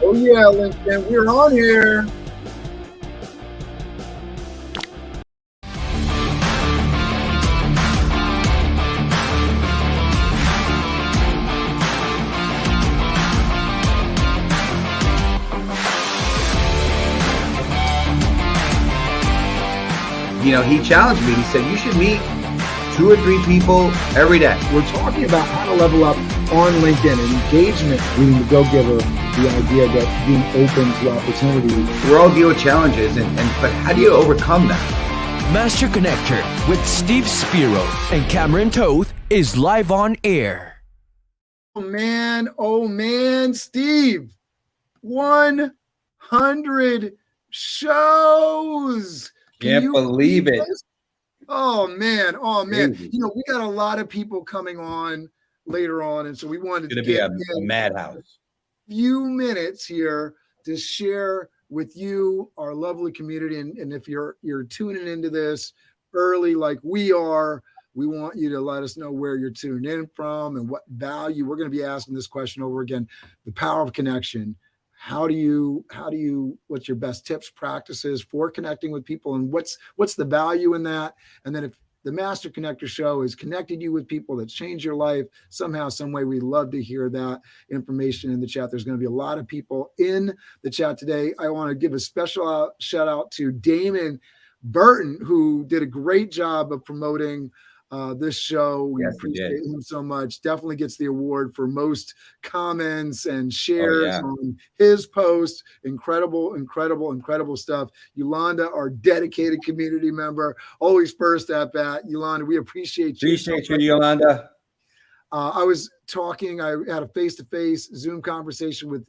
Oh yeah, LinkedIn, we're on here. He challenged me. He said, you should meet 2 or 3 people every day. We're talking about how to level up on LinkedIn and engagement, being the go-giver, the idea that being open to opportunity. We all deal with challenges, but how do you overcome that? Master Connector with Steve Spiro and Cameron Toth is live on air. Oh man, Steve, 100 shows. Can't believe it. Oh man. Crazy. We got a lot of people coming on later on, and so we wanted to It's get going to be a madhouse. Few minutes here to share with you, our lovely community. And if you're tuning into this early like we are, we want you to let us know where you're tuning in from and what value. We're going to be asking this question over again: the power of connection. What's your best tips, practices for connecting with people, and what's the value in that? And then if the Master Connector Show has connected you with people that changed your life somehow, some way, we'd love to hear that information in the chat. There's going to be a lot of people in the chat today. I want to give a special shout out to Damon Burton, who did a great job of promoting this show. We appreciate him so much. Definitely gets the award for most comments and shares on his post. Incredible stuff. Yolanda, our dedicated community member, always first at bat. Yolanda, we appreciate you. Appreciate you, Yolanda. I had a face-to-face Zoom conversation with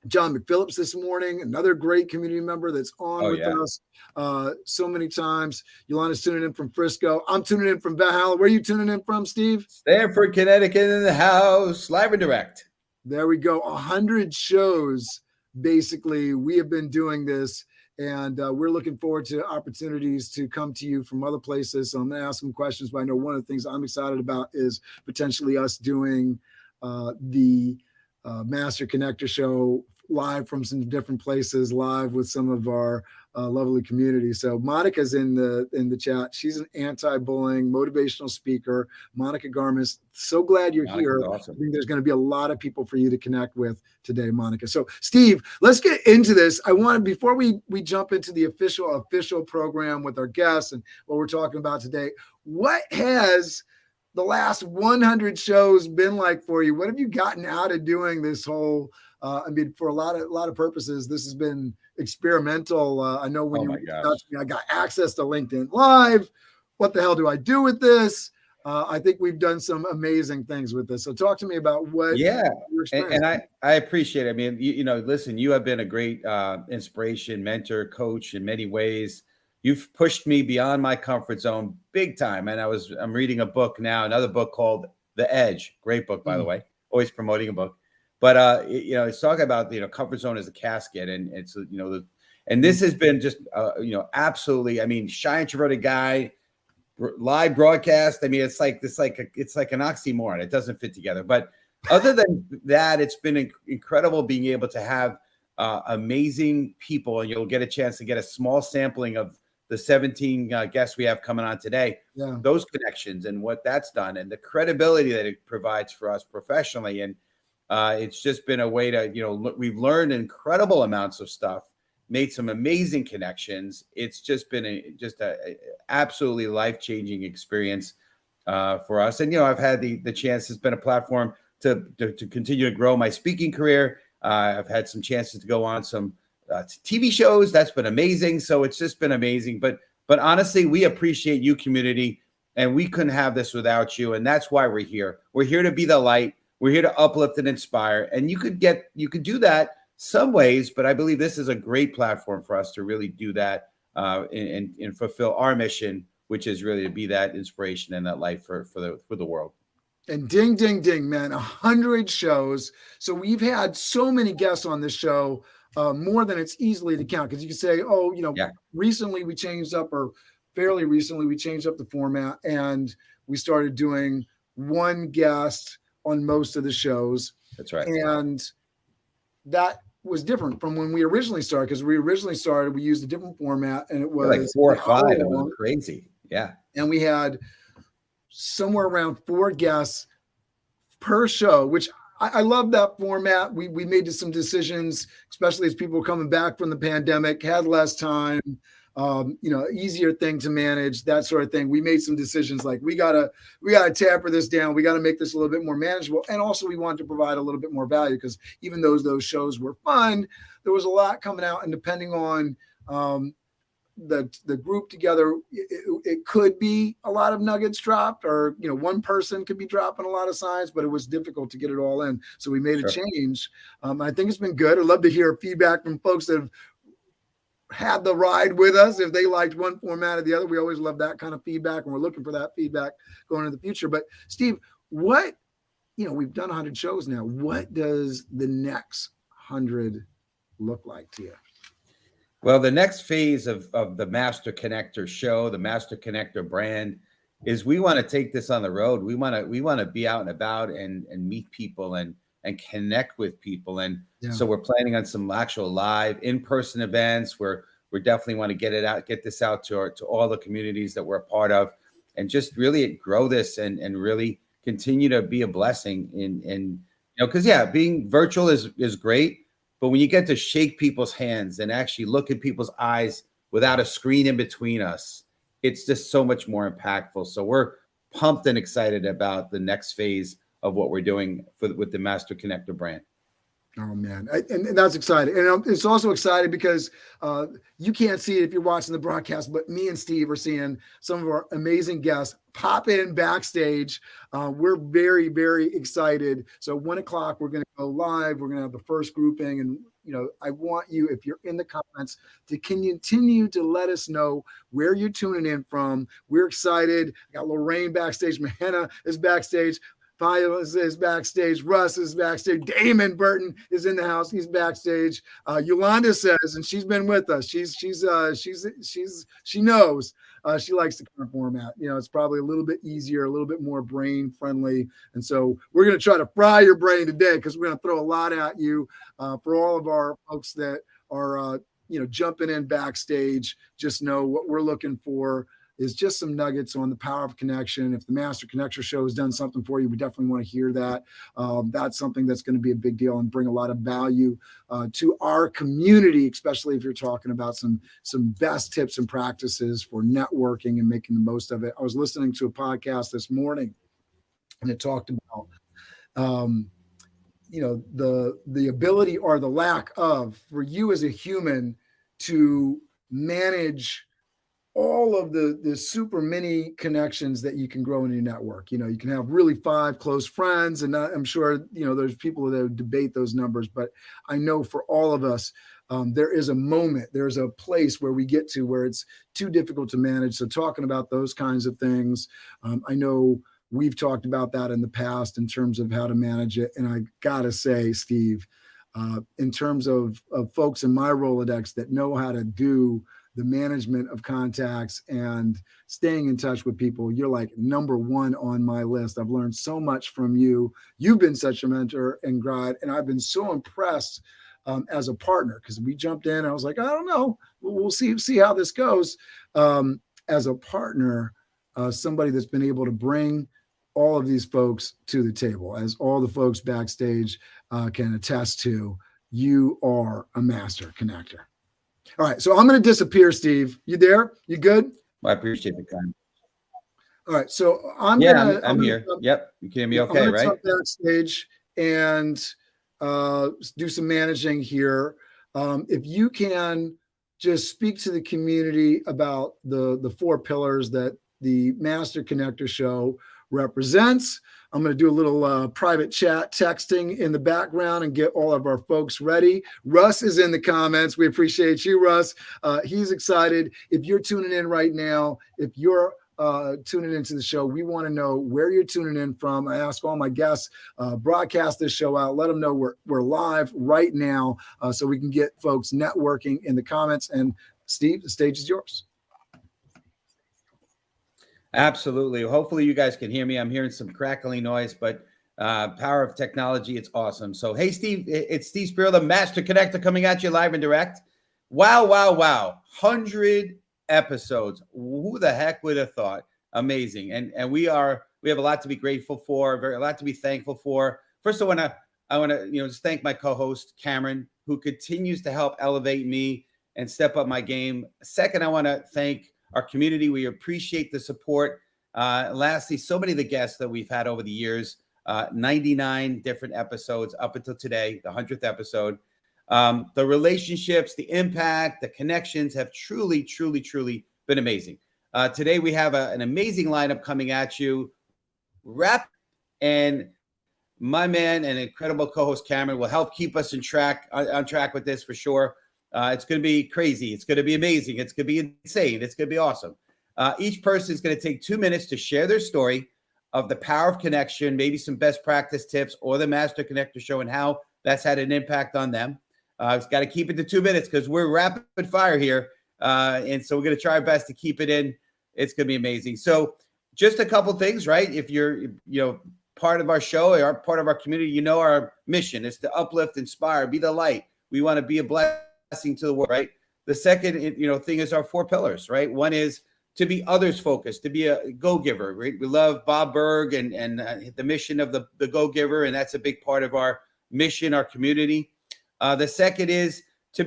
John McPhillips this morning, another great community member that's on with us so many times. Yolanda's tuning in from Frisco. I'm tuning in from Valhalla. Where are you tuning in from, Steve? Stamford, Connecticut, in the house, live and direct. There we go. 100 shows, basically. We have been doing this, and we're looking forward to opportunities to come to you from other places. So I'm going to ask some questions, but I know one of the things I'm excited about is potentially us doing the Master Connector Show live from some different places, live with some of our lovely community. So Monica's in the chat. She's an anti-bullying motivational speaker. Monica Garmis, so glad you're here. Awesome. I think there's going to be a lot of people for you to connect with today, Monica. So Steve, let's get into this. I want to, before we jump into the official program with our guests and what we're talking about today, what has the last 100 shows been like for you? What have you gotten out of doing this whole, for a lot of purposes, this has been experimental. I know when I got access to LinkedIn Live. What the hell do I do with this? I think we've done some amazing things with this. So talk to me about what. Yeah. And I appreciate it. I mean, listen, you have been a great inspiration, mentor, coach in many ways. You've pushed me beyond my comfort zone big time. And I'm reading a book now, another book called The Edge. Great book, by the way, always promoting a book. But, it's talking about, comfort zone as a casket. And it's, and this has been just, absolutely, I mean, shy, introverted guy, live broadcast. I mean, it's like an oxymoron. It doesn't fit together. But other than that, it's been incredible being able to have amazing people. And you'll get a chance to get a small sampling of the 17 guests we have coming on today, those connections and what that's done and the credibility that it provides for us professionally. And it's just been a way to, we've learned incredible amounts of stuff, made some amazing connections. It's just been a absolutely life-changing experience for us. And, I've had the chance, it's been a platform to continue to grow my speaking career. I've had some chances to go on some TV shows. That's been amazing. So it's just been amazing. But honestly, we appreciate you, community, and we couldn't have this without you. And that's why we're here. We're here to be the light. We're here to uplift and inspire. And you could do that some ways, but I believe this is a great platform for us to really do that and fulfill our mission, which is really to be that inspiration and that light for the world. And ding, ding, ding, man, 100 shows. So we've had so many guests on this show, more than it's easily to count. Because you can say, recently we changed up, or fairly recently we changed up the format, and we started doing one guest on most of the shows. That's right. And that was different from when we originally started, because we used a different format, and it Like was 4 or an hour 5. It was long, crazy. Yeah. and we had somewhere around 4 guests per show, which I love that format. We made some decisions, especially as people were coming back from the pandemic, had less time, easier thing to manage, that sort of thing. We made some decisions like we gotta tamper this down. We gotta make this a little bit more manageable, and also we wanted to provide a little bit more value, because even though those shows were fun, there was a lot coming out, and depending on the group together, it could be a lot of nuggets dropped, or one person could be dropping a lot of signs, but it was difficult to get it all in, so we made a change. I think it's been good. I'd love to hear feedback from folks that have had the ride with us, if they liked one format or the other. We always love that kind of feedback, and we're looking for that feedback going into the future. But Steve, what we've done 100 shows now. What does the next 100 look like to you? Well, the next phase of the Master Connector show, the Master Connector brand, is we want to take this on the road. We want to be out and about and meet people and connect with people. And so we're planning on some actual live in-person events where we definitely want to get this out to all the communities that we're a part of, and just really grow this and really continue to be a blessing because being virtual is great. But when you get to shake people's hands and actually look at people's eyes without a screen in between us, it's just so much more impactful. So we're pumped and excited about the next phase of what we're doing with the Master Connector brand. Oh man, and that's exciting, and it's also exciting because you can't see it if you're watching the broadcast, but me and Steve are seeing some of our amazing guests pop in backstage. We're very, very excited. So 1 o'clock, we're going to go live. We're going to have the first grouping, and I want you, if you're in the comments, to continue to let us know where you're tuning in from. We're excited. I got Lorraine backstage. Mahana is backstage. Paya is backstage. Russ is backstage. Damon Burton is in the house. He's backstage. Yolanda says, and she's been with us. She knows she likes the current format. It's probably a little bit easier, a little bit more brain friendly. And so we're going to try to fry your brain today, because we're going to throw a lot at you for all of our folks that are, jumping in backstage. Just know what we're looking for is just some nuggets on the power of connection. If the Master Connector show has done something for you, we definitely want to hear that. That's something that's going to be a big deal and bring a lot of value to our community, especially if you're talking about some best tips and practices for networking and making the most of it. I was listening to a podcast this morning, and it talked about the ability, or the lack of, for you as a human to manage all of the super many connections that you can grow in your network. You can have really 5 close friends, and I'm sure, there's people that debate those numbers, but I know for all of us, there is a moment, there's a place where we get to where it's too difficult to manage. So talking about those kinds of things, I know we've talked about that in the past in terms of how to manage it. And I gotta say, Steve, in terms of folks in my Rolodex that know how to do the management of contacts and staying in touch with people, you're like number 1 on my list. I've learned so much from you. You've been such a mentor and guide, and I've been so impressed as a partner, because we jumped in. I was like, I don't know, we'll see how this goes. As a partner, somebody that's been able to bring all of these folks to the table, as all the folks backstage can attest to, you are a master connector. All right, so I'm going to disappear, Steve. You there? You good? I appreciate the time. All right, so I'm here. Yep, you can hear me okay, right? Jump backstage and do some managing here. If you can just speak to the community about the 4 pillars that the Master Connector show represents. I'm going to do a little private chat texting in the background and get all of our folks ready. Russ is in the comments. We appreciate you, Russ. He's excited. If you're tuning in right now, if you're tuning into the show, we want to know where you're tuning in from. I ask all my guests, broadcast this show out. Let them know we're live right now, so we can get folks networking in the comments. And Steve, the stage is yours. Absolutely. Hopefully you guys can hear me. I'm hearing some crackling noise, but Power of technology. It's awesome. So, hey, Steve, it's Steve Spiro, the Master Connector, coming at you live and direct. Wow, wow, wow. 100 episodes. Who the heck would have thought? Amazing. And we have a lot to be grateful for, a lot to be thankful for. First, I want to, just thank my co-host, Cameron, who continues to help elevate me and step up my game. Second, I want to thank our community. We appreciate the support. Lastly, so many of the guests that we've had over the years, 99 different episodes up until today, the 100th episode. The relationships, the impact, the connections have truly, truly, truly been amazing. Today, we have an amazing lineup coming at you. And my man and incredible co-host Cameron will help keep us on track with this for sure. It's going to be crazy. It's going to be amazing. It's going to be insane. It's going to be awesome. Each person is going to take 2 minutes to share their story of the power of connection, maybe some best practice tips or the Master Connector Show and how that's had an impact on them. It's got to keep it to 2 minutes because we're rapid fire here. And so we're going to try our best to keep it in. It's going to be amazing. So just a couple things, right? If you're, part of our show or part of our community, our mission is to uplift, inspire, be the light. We want to be a blessing to the world, right? The second, thing is our 4 pillars, right? One is to be others focused, to be a go-giver, right? We love Bob Berg and the mission of the go-giver, and that's a big part of our mission, our community. The second is to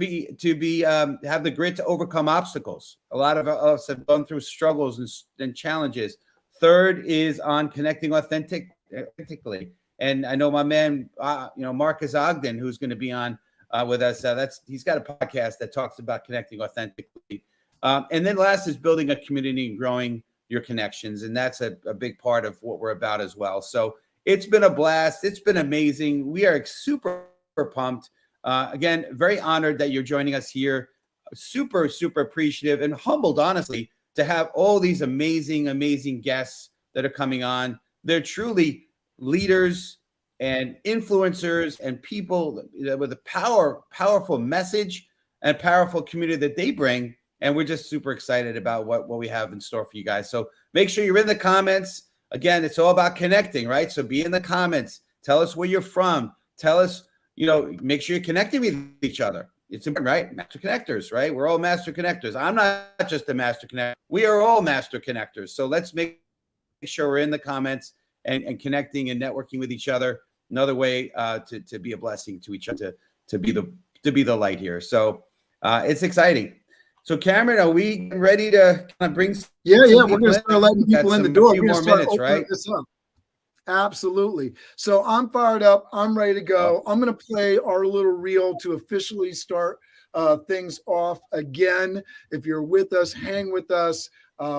have the grit to overcome obstacles. A lot of us have gone through struggles and challenges. Third is on connecting authentically. And I know my man, Marcus Ogden, who's going to be on with us. He's got a podcast that talks about connecting authentically. And then last is building a community and growing your connections. And that's a big part of what we're about as well. So it's been a blast. It's been amazing. We are super pumped. Again, very honored that you're joining us here. Super, super appreciative and humbled, honestly, to have all these amazing, amazing guests that are coming on. They're truly leaders and influencers and people with a powerful message and powerful community that they bring. And we're just super excited about what we have in store for you guys. So make sure you're in the comments. Again, it's all about connecting, right? So be in the comments. Tell us where you're from. Tell us, make sure you're connecting with each other. It's important, right? Master connectors, right? We're all master connectors. I'm not just a master connector. We are all master connectors. So let's make sure we're in the comments and connecting and networking with each other. Another way to be a blessing to each other, to be the light here. So it's exciting. So Cameron, are we ready to kind of bring? Yeah. We're going to start letting people in the door. A few more minutes, right? Absolutely. So I'm fired up. I'm ready to go. I'm going to play our little reel to officially start things off again. If you're with us, hang with us.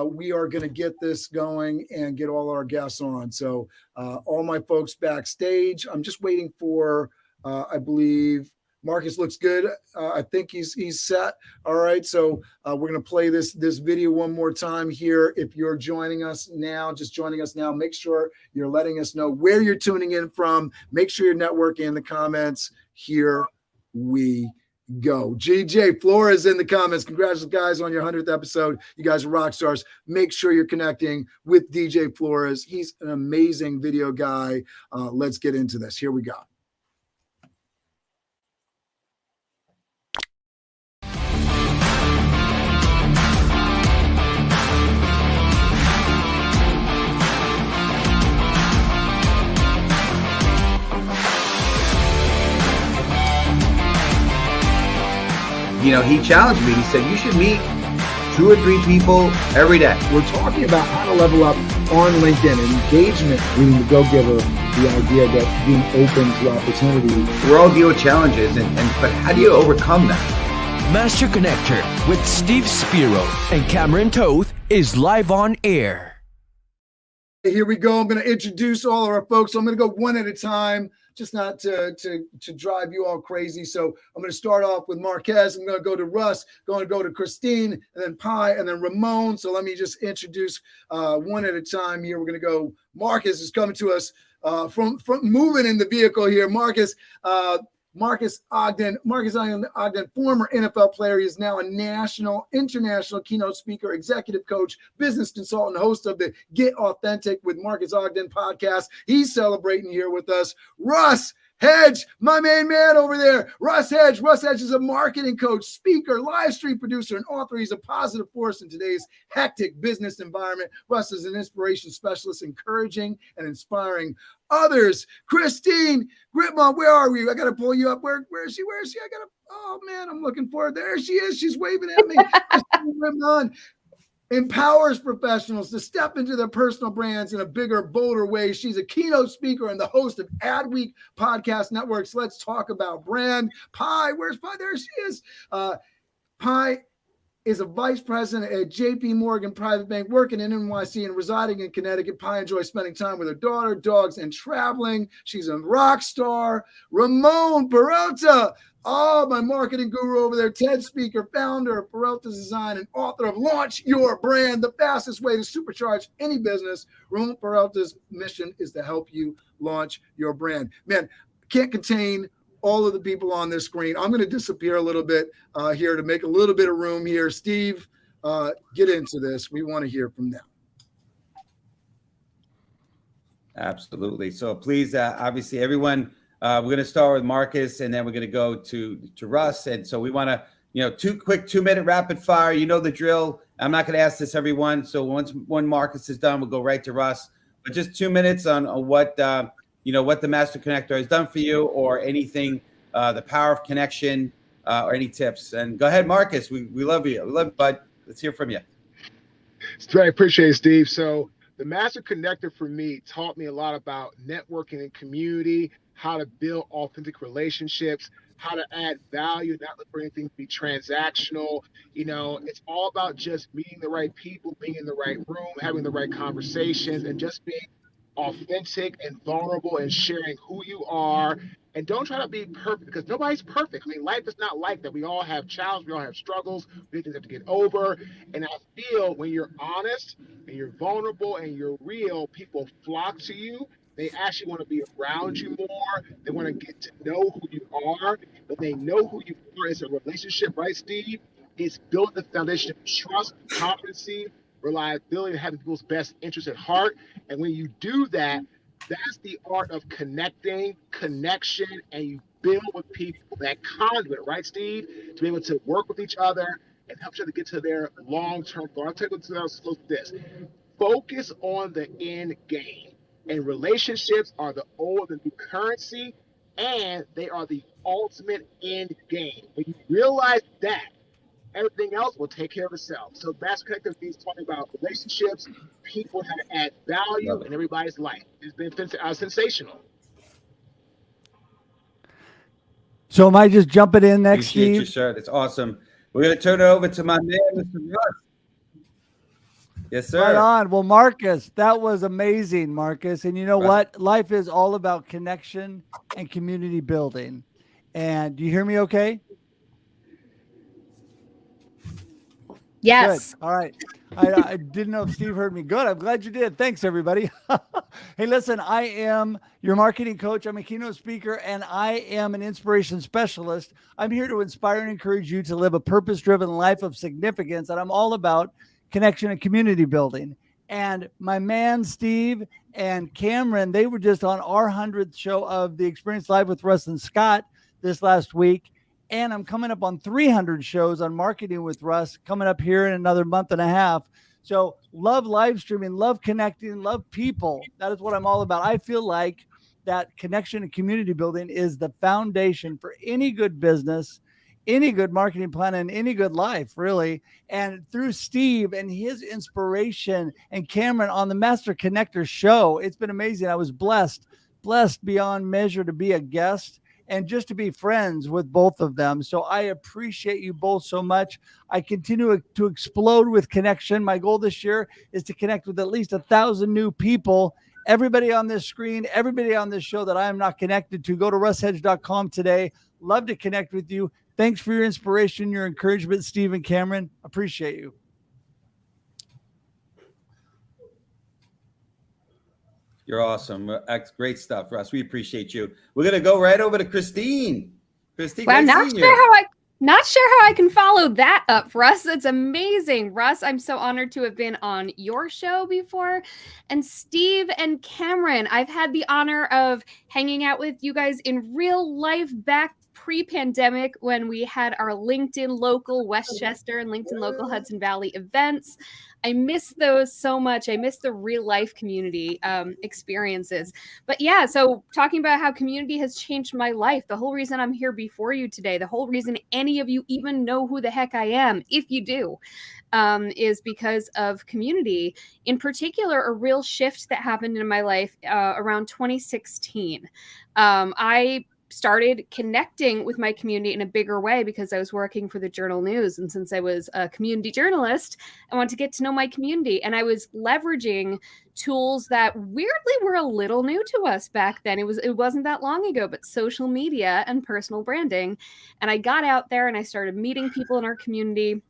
We are going to get this going and get all our guests on. So all my folks backstage, I'm just waiting for, I believe, Marcus looks good. I think he's set. All right. So we're going to play this video one more time here. If you're joining us now, make sure you're letting us know where you're tuning in from. Make sure you're networking in the comments. Here we go. GJ Flores in the comments. Congrats, guys, on your 100th episode. You guys are rock stars. Make sure you're connecting with DJ Flores. He's an amazing video guy. Let's get into this. Here we go. He challenged me. He said, you should meet 2 or 3 people every day. We're talking about how to level up on LinkedIn and engagement, being the go-giver, the idea that being open to opportunity. We're all dealing with challenges, but how do you overcome that? Master Connector with Steve Spiro and Cameron Toth is live on air. Here we go. I'm going to introduce all of our folks. So I'm going to go one at a time, just not to drive you all crazy. So I'm going to start off with Marquez. I'm going to go to Russ, going to go to Christine, and then Pi, and then Ramon. So let me just introduce one at a time here. We're going to go. Marcus is coming to us from moving in the vehicle here. Marcus, Marcus Ogden. Marcus Ogden, former NFL player. He is now a national, international keynote speaker, executive coach, business consultant, host of the Get Authentic with Marcus Ogden podcast. He's celebrating here with us. Russ Hedge, my main man over there. Russ Hedge. Russ Hedge is a marketing coach, speaker, live stream producer, and author. He's a positive force in today's hectic business environment. Russ is an inspiration specialist, encouraging and inspiring others. Christine Gritmont, where are we? I got to pull you up. Where is she? Where is she? Oh man, I'm looking for her. There she is. She's waving at me. Christine Gritmont empowers professionals to step into their personal brands in a bigger, bolder way. She's a keynote speaker and the host of Adweek Podcast Network's Let's Talk About Brand. Pi, where's Pi? There she is. Pi is a vice president at JP Morgan Private Bank, working in NYC and residing in Connecticut. Pi enjoys spending time with her daughter, dogs, and traveling. She's a rock star. Ramon Peralta, my marketing guru over there, TED speaker, founder of Peralta's Design, and author of Launch Your Brand, the fastest way to supercharge any business. Ramon Peralta's mission is to help you launch your brand. Man, can't contain all of the people on this screen. I'm going to disappear a little bit here to make a little bit of room here. Steve, get into this. We want to hear from them. Absolutely. So please, obviously, everyone, we're going to start with Marcus, and then we're going to go to Russ. And so we want to, 2-minute rapid fire. You know the drill. I'm not going to ask this everyone. So when Marcus is done, we'll go right to Russ. But just 2 minutes on what what the Master Connector has done for you, or anything, the power of connection, or any tips. And go ahead, Marcus. We love you. We love you, bud. Let's hear from you. I appreciate it, Steve. So the Master Connector for me taught me a lot about networking and community, how to build authentic relationships, how to add value, not look for anything to be transactional. It's all about just meeting the right people, being in the right room, having the right conversations, and just being authentic and vulnerable and sharing who you are. And don't try to be perfect, because nobody's perfect. I mean, life is not like that. We all have challenges. We all have struggles. We have to get over. And I feel when you're honest and you're vulnerable and you're real, people flock to you. They actually want to be around you more. They want to get to know who you are. But they know who you are. It's a relationship, right, Steve? It's built the foundation of trust, competency, reliability, and having people's best interests at heart. And when you do that, that's the art of connecting, connection, and you build with people that conduit, right, Steve? To be able to work with each other and help each other get to their long-term goal. I'll take you to this. Focus on the end game. And relationships are the old and new currency, and they are the ultimate end game. When you realize that, everything else will take care of itself. So Master Connector means talking about relationships, people, how to add value in everybody's life. It's been sensational. So am I just jumping in next, Appreciate Steve? your shirt. It's awesome. We're going to turn it over to my man, Mr. Russ. Yes, sir. Right on. Well, Marcus, that was amazing, Marcus. And you know Russ. what? Life is all about connection and community building. And do you hear me okay? Yes. Good. All right. I didn't know if Steve heard me. Good. I'm glad you did. Thanks, everybody. Hey, listen, I am your marketing coach. I'm a keynote speaker, and I am an inspiration specialist. I'm here to inspire and encourage you to live a purpose-driven life of significance, and I'm all about connection and community building. And my man, Steve and Cameron, they were just on our 100th show of the Experience Live with Russ and Scott this last week. And I'm coming up on 300 shows on Marketing with Russ coming up here in another month and a half. So love live streaming, love connecting, love people. That is what I'm all about. I feel like that connection and community building is the foundation for any good business, any good marketing plan, and any good life, really. And through Steve and his inspiration and Cameron on the Master Connector show, it's been amazing. I was blessed beyond measure to be a guest and just to be friends with both of them. So I appreciate you both so much. I continue to explode with connection. My goal this year is to connect with at least 1,000 new people. Everybody on this screen, everybody on this show that I am not connected to, go to russhedge.com today. Love to connect with you. Thanks for your inspiration, your encouragement, Steve and Cameron. Appreciate you. You're awesome. That's great stuff, Russ. We appreciate you. We're going to go right over to Christine. Christy, Well, great not seeing sure you. not sure how I can follow that up, Russ. It's amazing. Russ, I'm so honored to have been on your show before. And Steve and Cameron, I've had the honor of hanging out with you guys in real life back pre-pandemic when we had our LinkedIn local Westchester and LinkedIn local Hudson Valley events. I miss those so much. I miss the real life community experiences. But yeah, so talking about how community has changed my life, the whole reason I'm here before you today, the whole reason any of you even know who the heck I am, if you do, is because of community. In particular, a real shift that happened in my life around 2016. I started connecting with my community in a bigger way because I was working for the Journal News. And since I was a community journalist, I wanted to get to know my community. And I was leveraging tools that weirdly were a little new to us back then. It wasn't that long ago, but social media and personal branding. And I got out there and I started meeting people in our community.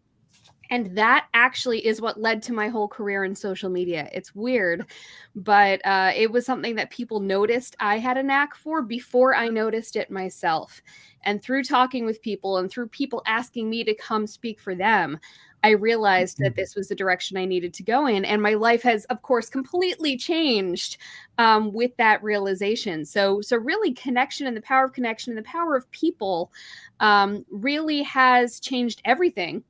And that actually is what led to my whole career in social media. It's weird, but it was something that people noticed I had a knack for before I noticed it myself. And through talking with people and through people asking me to come speak for them, I realized that this was the direction I needed to go in. And my life has, of course, completely changed with that realization. So really connection and the power of connection and the power of people really has changed everything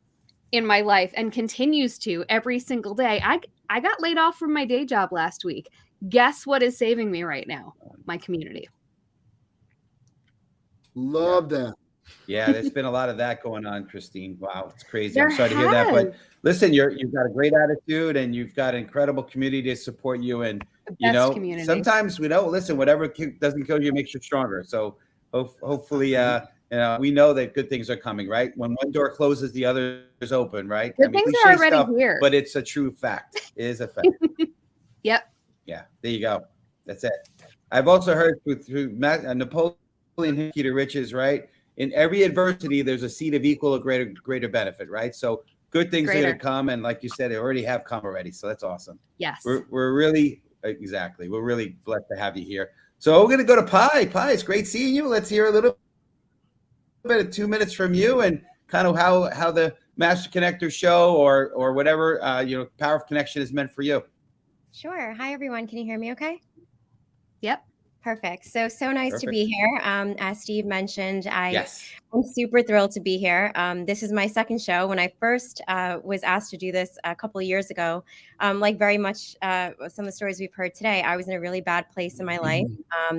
in my life and continues to every single day. I got laid off from my day job last week. Guess what is saving me right now? My community. Love that. Yeah, there's been a lot of that going on, Christine. Wow, it's crazy. There I'm sorry to hear that, but has. listen, you've got a great attitude and you've got an incredible community to support you. And The you best know, community. sometimes listen, whatever doesn't kill you makes you stronger. So hopefully, we know that good things are coming, right? When one door closes, the other is open, right? Good things are already here. But it's a true fact. It is a fact. Yep. Yeah, there you go. That's it. I've also heard through Napoleon Hill, Key to Riches, right? In every adversity, there's a seed of equal or greater benefit, right? So good things are going to come, and like you said, they already have come already. So that's awesome. Yes. We're really we're really blessed to have you here. So we're going to go to Pi. Pi, it's great seeing you. Let's hear a little bit of 2 minutes from you and kind of how the Master Connector show or whatever Power of Connection is meant for you. Sure. Hi, everyone. Can you hear me okay? Yep. Perfect. So nice to be here. As Steve mentioned, I'm super thrilled to be here. This is my second show. When I first was asked to do this a couple of years ago, like very much some of the stories we've heard today, I was in a really bad place in my life.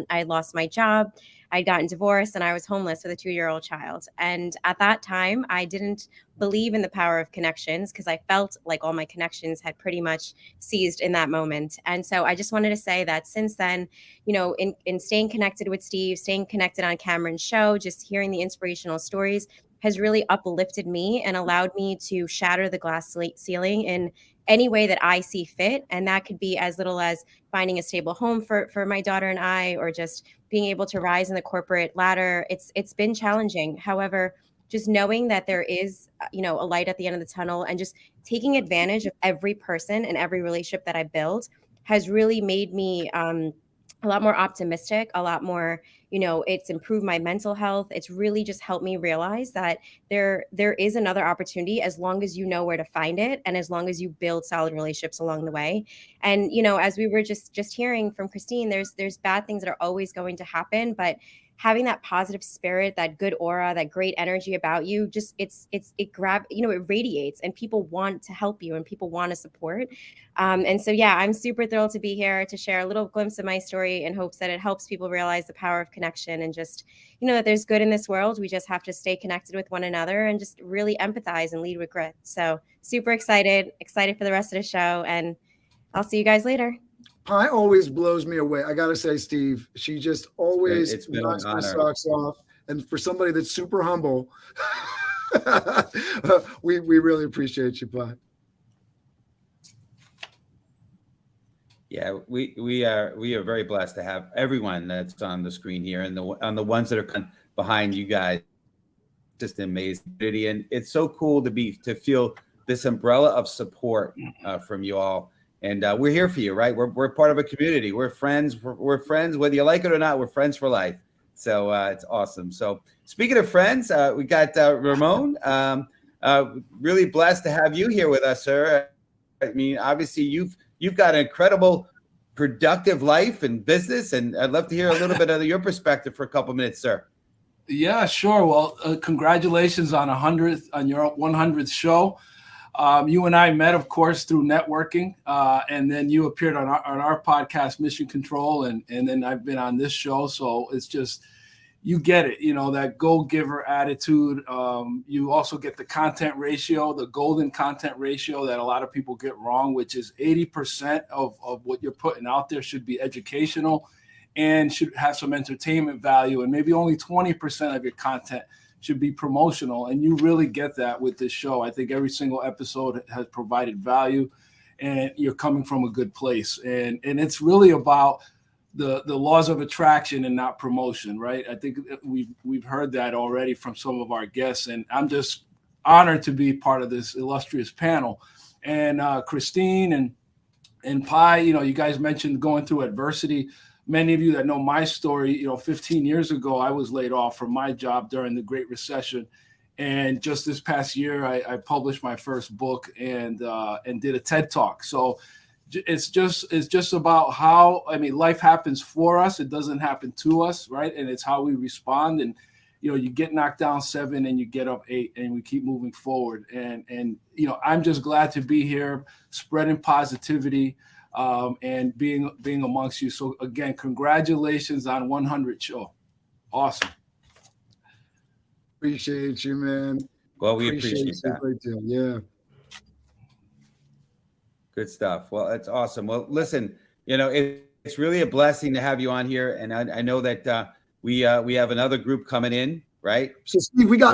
I had lost my job. I'd gotten divorced and I was homeless with a 2-year-old child. And at that time, I didn't believe in the power of connections because I felt like all my connections had pretty much ceased in that moment. And so I just wanted to say that since then, in staying connected with Steve, staying connected on Cameron's show, just hearing the inspirational stories has really uplifted me and allowed me to shatter the glass ceiling in any way that I see fit. And that could be as little as finding a stable home for my daughter and I, or just being able to rise in the corporate ladder. It's been challenging. However, just knowing that there is, a light at the end of the tunnel and just taking advantage of every person and every relationship that I build has really made me a lot more optimistic, a lot more, it's improved my mental health. It's really just helped me realize that there is another opportunity as long as you know where to find it and as long as you build solid relationships along the way. And, as we were just hearing from Christine, there's bad things that are always going to happen, but having that positive spirit, that good aura, that great energy about you, just it radiates and people want to help you and people want to support. And so, yeah, I'm super thrilled to be here to share a little glimpse of my story in hopes that it helps people realize the power of connection and just, that there's good in this world. We just have to stay connected with one another and just really empathize and lead with grit. So super excited for the rest of the show, and I'll see you guys later. Pi always blows me away. I gotta say, Steve, she just always knocks my socks off. And for somebody that's super humble, we really appreciate you, Pi. Yeah, we are very blessed to have everyone that's on the screen here, and on the ones that are behind you guys. Just amazing, and it's so cool to feel this umbrella of support from you all. And we're here for you, right? We're part of a community. We're friends. We're friends, whether you like it or not. We're friends for life. So it's awesome. So speaking of friends, we got Ramon. Really blessed to have you here with us, sir. I mean, obviously you've got an incredible, productive life and business, and I'd love to hear a little bit of your perspective for a couple minutes, sir. Yeah, sure. Well, congratulations on your 100th show. You and I met, of course, through networking, and then you appeared on our podcast, Mission Control, and then I've been on this show. So it's just, you get it, that go-giver attitude. You also get the content ratio, the golden content ratio that a lot of people get wrong, which is 80% of what you're putting out there should be educational and should have some entertainment value, and maybe only 20% of your content should be promotional. And you really get that with this show. I think every single episode has provided value, and you're coming from a good place. And it's really about the laws of attraction and not promotion, right? I think we've heard that already from some of our guests, and I'm just honored to be part of this illustrious panel. And Christine and Pi, you guys mentioned going through adversity. Many of you that know my story, 15 years ago, I was laid off from my job during the Great Recession. And just this past year, I published my first book and did a TED Talk. So it's just about how, life happens for us. It doesn't happen to us, right? And it's how we respond. And, you get knocked down 7 and you get up 8 and we keep moving forward. And I'm just glad to be here, spreading positivity. And being amongst you. So again, congratulations on 100 show. Awesome. Appreciate you, man. Well, we appreciate that. Right there. Yeah. Good stuff. Well, that's awesome. Well, listen, it's really a blessing to have you on here. And I know that we have another group coming in, right? So Steve, we got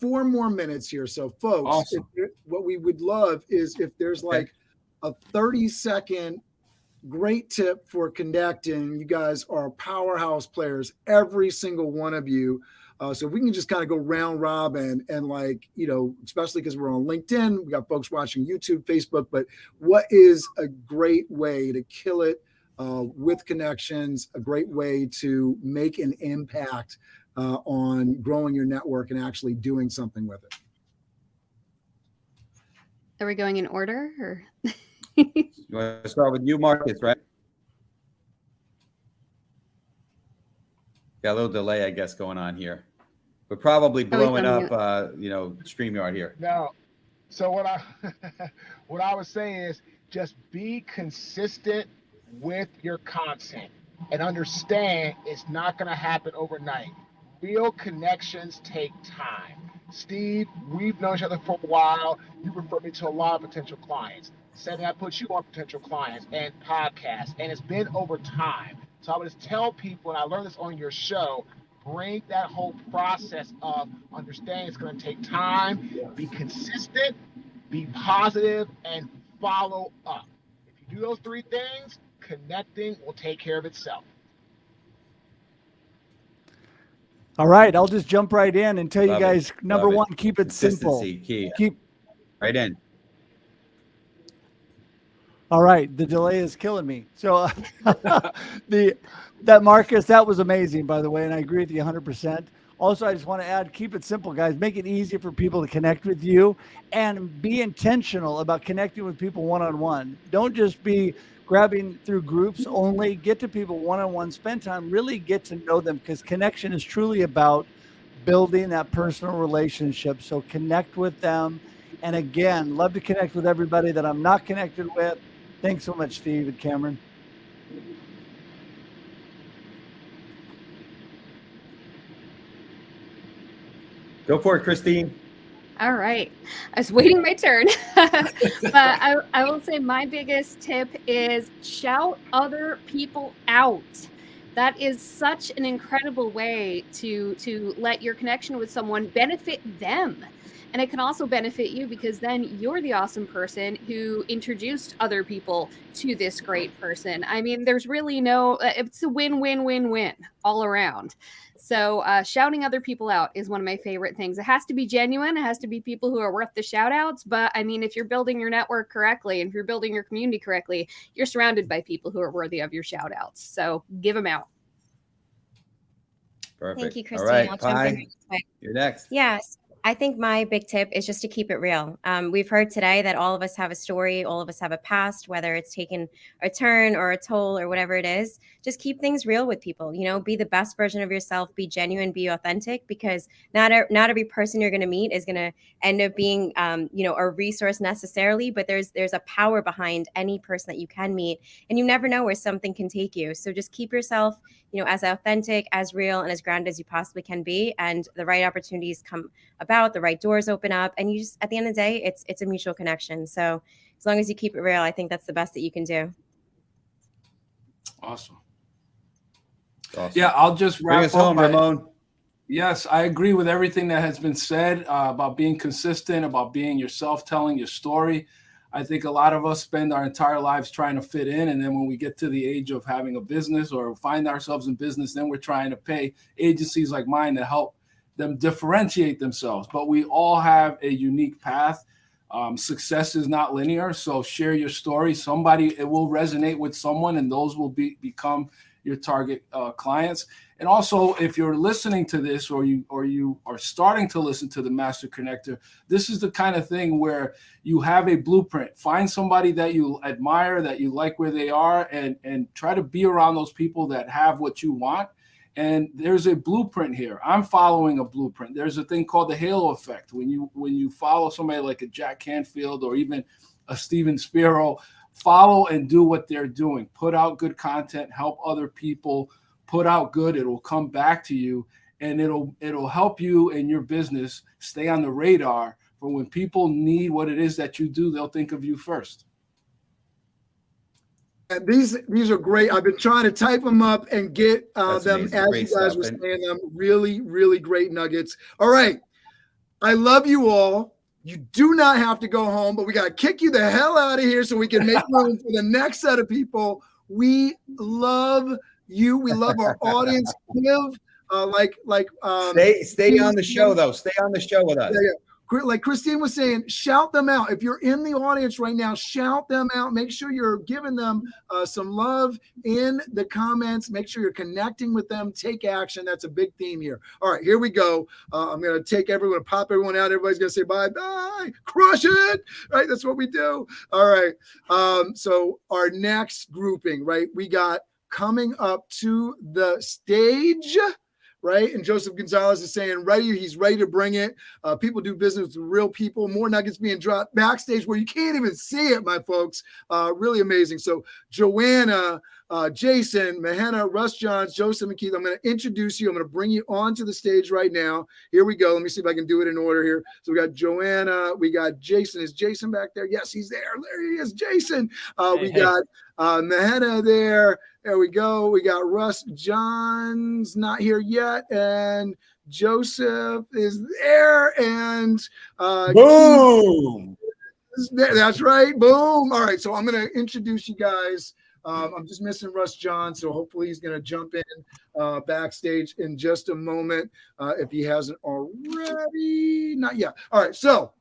4 more minutes here. So folks, awesome. What we would love is if there's like a 30-second great tip for connecting. You guys are powerhouse players, every single one of you. So if we can just kind of go round robin and especially because we're on LinkedIn, we got folks watching YouTube, Facebook, but what is a great way to kill it with connections, a great way to make an impact on growing your network and actually doing something with it? Are we going in order or? You want to start with you, Marcus, right? Got a little delay, I guess, going on here. We're probably blowing up, StreamYard here. No. So what I was saying is just be consistent with your content and understand it's not going to happen overnight. Real connections take time. Steve, we've known each other for a while. You referred me to a lot of potential clients. Said I put you on potential clients and podcasts, and it's been over time. So I would just tell people, and I learned this on your show, bring that whole process of understanding it's going to take time, be consistent, be positive, and follow up. If you do those 3 things, connecting will take care of itself. All right, I'll just jump right in and tell you guys, number one, keep it simple. Key. Keep right in. All right, the delay is killing me. So that Marcus, that was amazing, by the way, and I agree with you 100%. Also, I just want to add, keep it simple, guys. Make it easy for people to connect with you and be intentional about connecting with people one-on-one. Don't just be grabbing through groups only. Get to people one-on-one. Spend time, really get to know them, because connection is truly about building that personal relationship. So connect with them. And again, love to connect with everybody that I'm not connected with. Thanks so much, Steve and Cameron. Go for it, Christine. All right. I was waiting my turn. But I will say my biggest tip is shout other people out. That is such an incredible way to let your connection with someone benefit them. And it can also benefit you, because then you're the awesome person who introduced other people to this great person. I mean, there's really it's a win-win-win-win all around. So shouting other people out is one of my favorite things. It has to be genuine. It has to be people who are worth the shout outs. But I mean, if you're building your network correctly, and if you're building your community correctly, you're surrounded by people who are worthy of your shout outs. So give them out. Perfect. Thank you, Christine. All right, I'll jump in Pi, real quick. you're next. Yes. I think my big tip is just to keep it real. We've heard today that all of us have a story, all of us have a past, whether it's taken a turn or a toll or whatever it is. Just keep things real with people. You know, be the best version of yourself, be genuine, be authentic, because not every person you're going to meet is going to end up being, a resource necessarily. But there's a power behind any person that you can meet, and you never know where something can take you. So just keep yourself, as authentic, as real, and as grounded as you possibly can be, and the right opportunities come about, the right doors open up, and you just, at the end of the day, it's a mutual connection. So as long as you keep it real, I think that's the best that you can do. Awesome. Yeah, I'll just wrap Bring us home, Ramon. Yes, I agree with everything that has been said about being consistent, about being yourself, telling your story. I think a lot of us spend our entire lives trying to fit in. And then when we get to the age of having a business or find ourselves in business, then we're trying to pay agencies like mine to help them differentiate themselves. But we all have a unique path. Success is not linear. So share your story. It will resonate with someone, and those will become your target clients. And also, if you're listening to this or you are starting to listen to the Master Connector, this is the kind of thing where you have a blueprint. Find somebody that you admire, that you like where they are, and try to be around those people that have what you want. And there's a blueprint here. I'm following a blueprint. There's a thing called the halo effect. When you follow somebody like a Jack Canfield or even a Steven Spiro, follow and do what they're doing. Put out good content, help other people. Put out good, it will come back to you, and it'll help you in your business stay on the radar for when people need what it is that you do, they'll think of you first. And these are great. I've been trying to type them up and get them amazing. as Great you guys stuff. were saying them. Really, really great nuggets. All right. I love you all. You do not have to go home, but we got to kick you the hell out of here so we can make room for the next set of people. We love you. We love our audience. Stay on the show though. Stay on the show with us. Yeah. Like Christine was saying, shout them out. If you're in the audience right now, shout them out. Make sure you're giving them some love in the comments. Make sure you're connecting with them. Take action. That's a big theme here. All right, here we go. I'm going to pop everyone out. Everybody's going to say bye-bye. Crush it. Right, that's what we do. All right. So our next grouping, right, we got coming up to the stage, right? And Joseph Gonzalez is saying, he's ready to bring it. People do business with real people. More nuggets being dropped backstage where you can't even see it, my folks. Really amazing. So Joanna, Jason, Mahena, Russ Johns, Joseph and Keith, I'm going to introduce you. I'm going to bring you onto the stage right now. Here we go. Let me see if I can do it in order here. So we got Joanna. We got Jason. Is Jason back there? Yes, he's there. There he is, Jason. We got Mahena there. There we go. We got Russ Johns not here yet. And Joseph is there. And boom. That's right. Boom. All right. So I'm going to introduce you guys. I'm just missing Russ John, so hopefully he's going to jump in backstage in just a moment if he hasn't already. Not yet. All right, so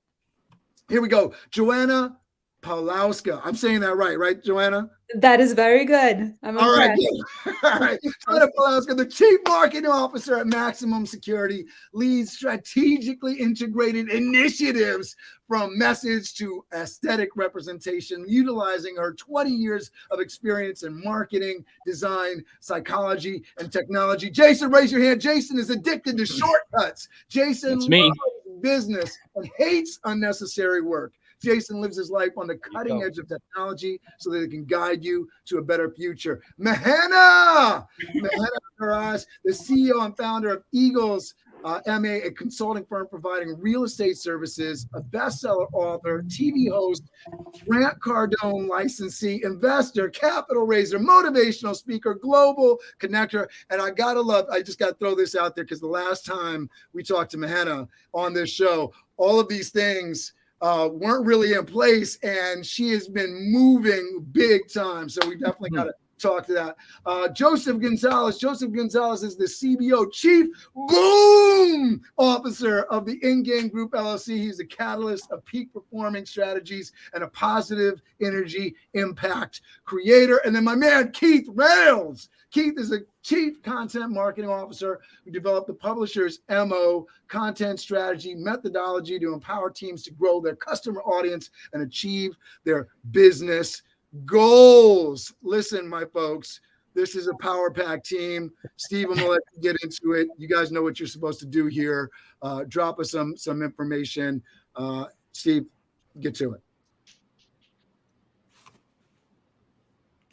here we go. Joanna Pawlowska. I'm saying that right, Joanna? That is very good. I'm all right. impressed. All right. Joanna Pawlowska, the Chief Marketing Officer at Maximum Security, leads strategically integrated initiatives from message to aesthetic representation, utilizing her 20 years of experience in marketing, design, psychology, and technology. Jason, raise your hand. Jason is addicted to shortcuts. Jason loves business and hates unnecessary work. Jason lives his life on the cutting edge of technology so that it can guide you to a better future. Mahena Karas, the CEO and founder of Eagles MA, a consulting firm providing real estate services, a bestseller author, TV host, Grant Cardone licensee, investor, capital raiser, motivational speaker, global connector. And I just got to throw this out there because the last time we talked to Mahena on this show, all of these things weren't really in place, and she has been moving big time. So we definitely got to talk to that. Joseph Gonzalez. Joseph Gonzalez is the CBO, Chief Boom Officer of the In-Game Group LLC. He's the catalyst of peak performing strategies and a positive energy impact creator. And then my man, Keith Rails. Keith is a Chief Content Marketing Officer who developed the publisher's MO, content strategy, methodology to empower teams to grow their customer audience and achieve their business goals. Listen, my folks, this is a power pack team. Steve, I'm gonna let you get into it. You guys know what you're supposed to do here. Drop us some information. Steve, get to it.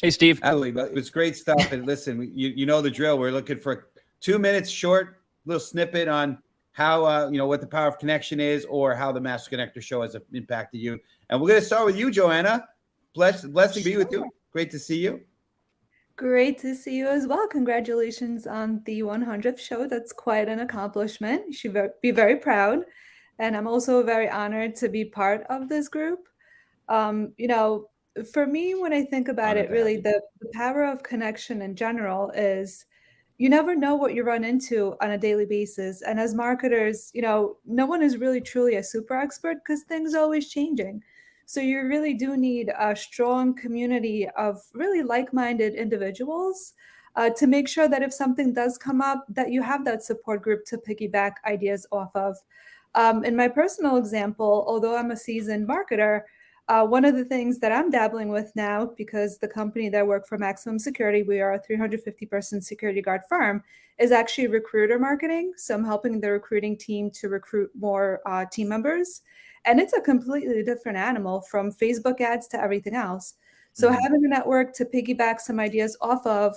Hey, Steve. Absolutely. It was great stuff. And listen, you know the drill. We're looking for 2 minutes short, little snippet on how, what the power of connection is or how the Master Connector show has impacted you. And we're going to start with you, Joanna. Blessing to be with you. Great to see you. Great to see you as well. Congratulations on the 100th show. That's quite an accomplishment. You should be very proud. And I'm also very honored to be part of this group. For me, when I think about it, really, the power of connection in general is you never know what you run into on a daily basis. And as marketers, no one is really truly a super expert because things are always changing. So you really do need a strong community of really like-minded individuals to make sure that if something does come up, that you have that support group to piggyback ideas off of. In my personal example, although I'm a seasoned marketer, one of the things that I'm dabbling with now, because the company that I work for, Maximum Security, we are a 350-person security guard firm, is actually recruiter marketing. So I'm helping the recruiting team to recruit more team members. And it's a completely different animal from Facebook ads to everything else. So having a network to piggyback some ideas off of,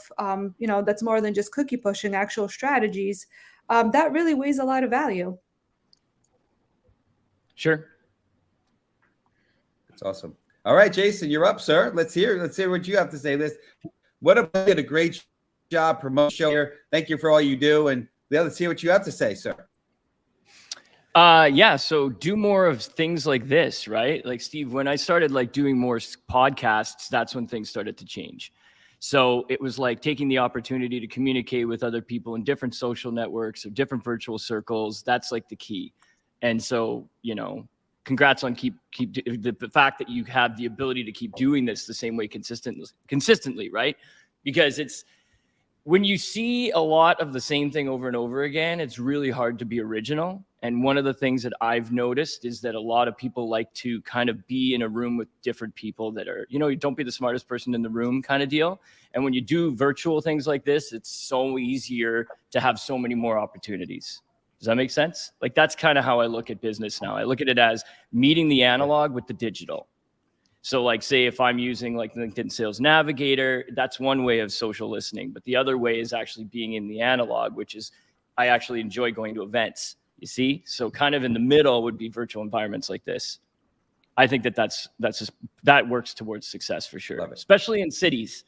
that's more than just cookie pushing, actual strategies, that really weighs a lot of value. Sure. That's awesome. All right, Jason, you're up, sir. Let's hear what you have to say. What a great job promoting show here. Thank you for all you do. And let's hear what you have to say, sir. So do more of things like this, right? Like Steve, when I started doing more podcasts, that's when things started to change. So it was like taking the opportunity to communicate with other people in different social networks or different virtual circles. That's like the key. And so, congrats on keep the fact that you have the ability to keep doing this the same way consistently, right? Because it's when you see a lot of the same thing over and over again, it's really hard to be original. And one of the things that I've noticed is that a lot of people like to kind of be in a room with different people that are, you don't be the smartest person in the room kind of deal. And when you do virtual things like this, it's so easier to have so many more opportunities. Does that make sense? That's kind of how I look at business now. I look at it as meeting the analog with the digital. So say if I'm using LinkedIn Sales Navigator, that's one way of social listening. But the other way is actually being in the analog, which is I actually enjoy going to events, you see? So kind of in the middle would be virtual environments like this. I think that works towards success for sure, especially in cities.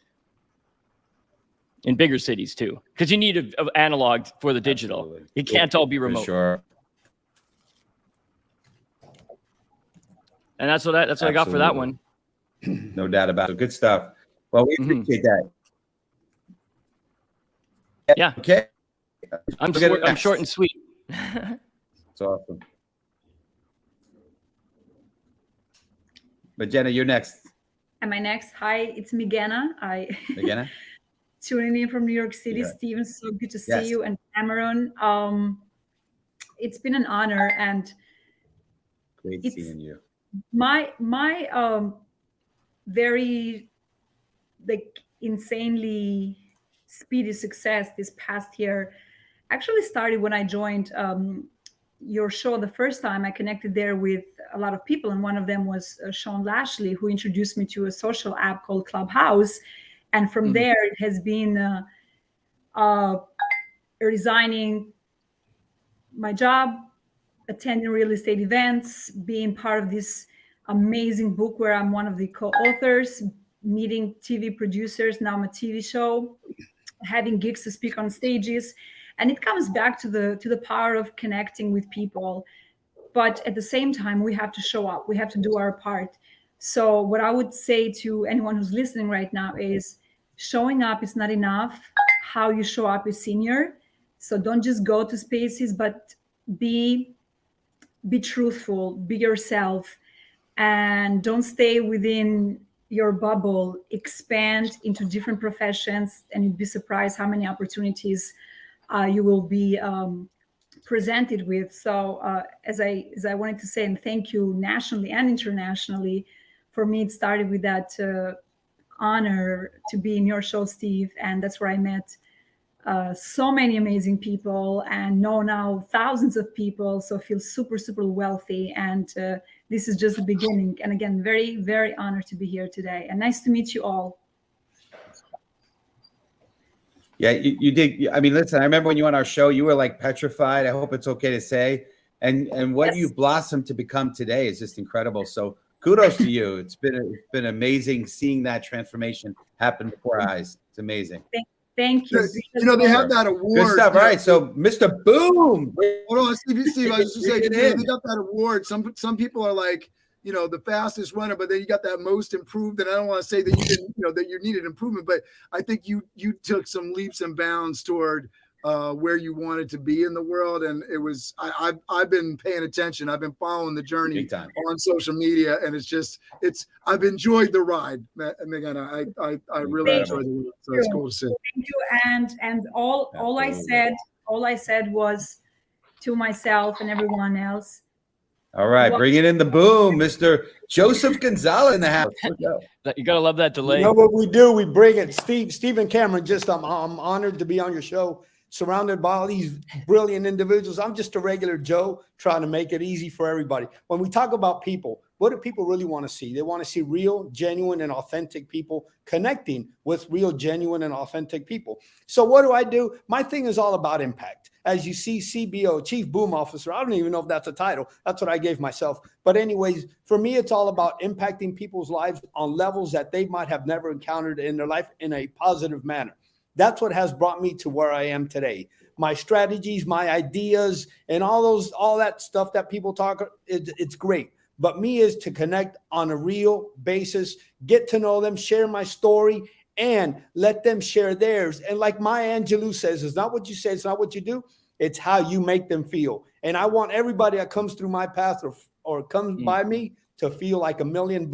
In bigger cities too, because you need an analog for the digital. Absolutely. It can't all be remote. For sure. And that's what I got for that one. No doubt about it. Good stuff. Well, we appreciate that. Yeah. Okay. I'm short and sweet. That's awesome. But Jenna, you're next. Am I next? Hi, it's Migena. Migena? Tuning in from New York City. Yeah. Steven, so good to see you. And Cameron, it's been an honor and great seeing you. My very insanely speedy success this past year actually started when I joined your show the first time. I connected there with a lot of people, and one of them was Sean Lashley, who introduced me to a social app called Clubhouse. And from there, it has been resigning my job, attending real estate events, being part of this amazing book where I'm one of the co-authors, meeting TV producers. Now I'm a TV show, having gigs to speak on stages. And it comes back to the power of connecting with people. But at the same time, we have to show up. We have to do our part. So what I would say to anyone who's listening right now is showing up is not enough. How you show up is senior. So don't just go to spaces, but be truthful, be yourself, and don't stay within your bubble. Expand into different professions, and you'd be surprised how many opportunities you will be presented with. So as I wanted to say, and thank you nationally and internationally. For me, it started with that honor to be in your show, Steve, and that's where I met so many amazing people and know now thousands of people. So I feel super, super wealthy. And this is just the beginning. And again, very, very honored to be here today. And nice to meet you all. Yeah, you did. I mean, listen, I remember when you were on our show, you were like petrified. I hope it's okay to say. And what you've blossomed to become today is just incredible. So kudos to you. It's been amazing seeing that transformation happen before our eyes. It's amazing. Thank you. You know, they have that award. Good stuff. All right, so Mr. Boom. Hold on, Steve. I was just saying, they got that award. Some people are like, you know, the fastest runner, but then you got that most improved. And I don't want to say that you didn't, you know, that you needed improvement, but I think you took some leaps and bounds toward where you wanted to be in the world. And it was, I've been paying attention. I've been following the journey on social media, and I've enjoyed the ride, Megan. I really enjoyed the ride. So it's cool to see. Thank you. And all I said was to myself and everyone else. All right, bringing in the boom, Mr. Joseph Gonzalez in the house. You gotta love that delay. You know what we do? We bring it. Steve and Cameron, I'm honored to be on your show, surrounded by all these brilliant individuals. I'm just a regular Joe trying to make it easy for everybody. When we talk about people, what do people really want to see? They want to see real, genuine, and authentic people connecting with real, genuine, and authentic people. So what do? My thing is all about impact. As you see, CBO, Chief Boom Officer, I don't even know if that's a title. That's what I gave myself. But anyways, for me, it's all about impacting people's lives on levels that they might have never encountered in their life in a positive manner. That's what has brought me to where I am today. My strategies, my ideas, and all that stuff that people talk, it's great. But me is to connect on a real basis, get to know them, share my story, and let them share theirs. And like Maya Angelou says, it's not what you say, it's not what you do, it's how you make them feel. And I want everybody that comes through my path or comes by me to feel like $1 million,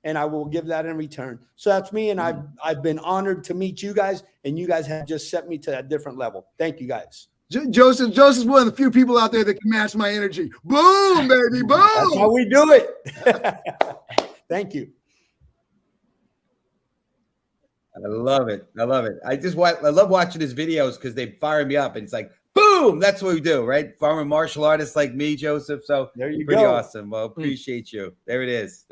and I will give that in return. So that's me, and I've been honored to meet you guys, and you guys have just set me to that different level. Thank you guys. Joseph's one of the few people out there that can match my energy. Boom, baby, boom. That's how we do it. Thank you. I love it. I love watching his videos because they fire me up, and it's like, boom, that's what we do, right? Former martial artists like me, Joseph. So there you pretty go. Awesome. Well, appreciate you. There it is.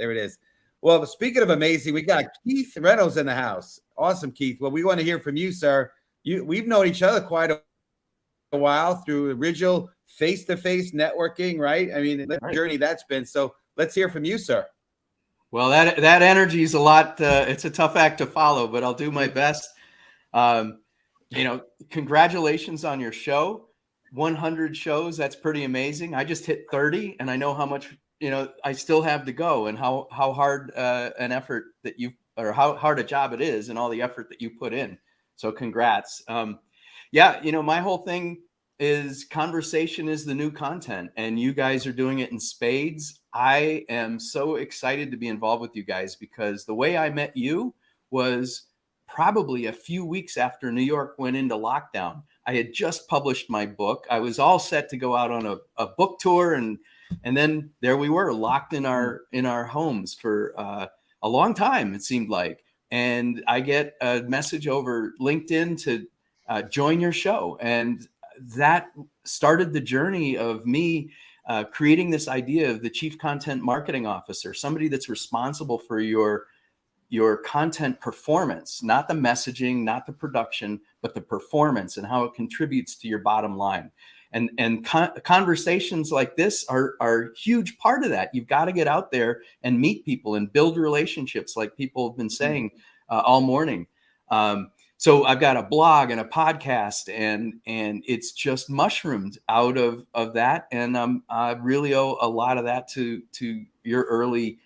Well, speaking of amazing, we got Keith Reynolds in the house. Awesome, Keith. Well, we want to hear from you, sir. We've known each other quite a while through original face-to-face networking, right? I mean, the journey that's been. So let's hear from you, sir. Well, that energy is a lot. It's a tough act to follow, but I'll do my best. Congratulations on your show. 100 shows. That's pretty amazing. I just hit 30, and I know how much, I still have to go, and how hard an effort that how hard a job it is, and all the effort that you put in. So congrats. My whole thing is conversation is the new content, and you guys are doing it in spades. I am so excited to be involved with you guys, because the way I met you was probably a few weeks after New York went into lockdown. I had just published my book. I was all set to go out on a book tour, and then there we were, locked in our homes for a long time, it seemed like. And I get a message over LinkedIn to join your show, and that started the journey of me creating this idea of the Chief Content Marketing Officer, somebody that's responsible for your content performance, not the messaging, not the production, but the performance and how it contributes to your bottom line. And conversations like this are a huge part of that. You've got to get out there and meet people and build relationships, like people have been saying all morning. So I've got a blog and a podcast, and it's just mushroomed out of that. And I really owe a lot of that to your early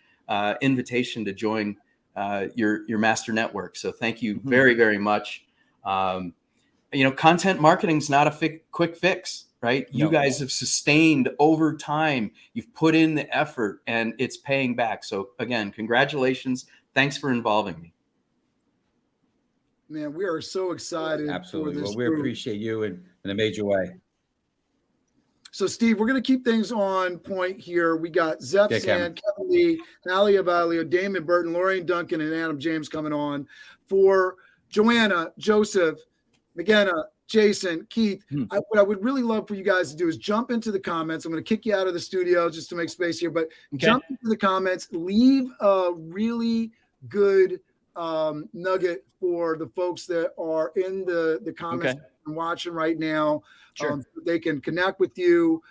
invitation to join your master network. So thank you very, very much. Content marketing is not a quick fix, right? You guys have sustained over time. You've put in the effort and it's paying back. So again, congratulations. Thanks for involving me. Man, we are so excited. Absolutely. For this well, we group. appreciate you in a major way. So, Steve, we're going to keep things on point here. We got Zeph Sand, Kevin Lee, Ali Avalio, Damon Burton, Lorraine Duncan, and Adam James coming on. For Joanna, Joseph, McGenna, Jason, Keith, what I would really love for you guys to do is jump into the comments. I'm going to kick you out of the studio just to make space here, but jump into the comments, leave a really good nugget for the folks that are in the comments and watching right now. So they can connect with you.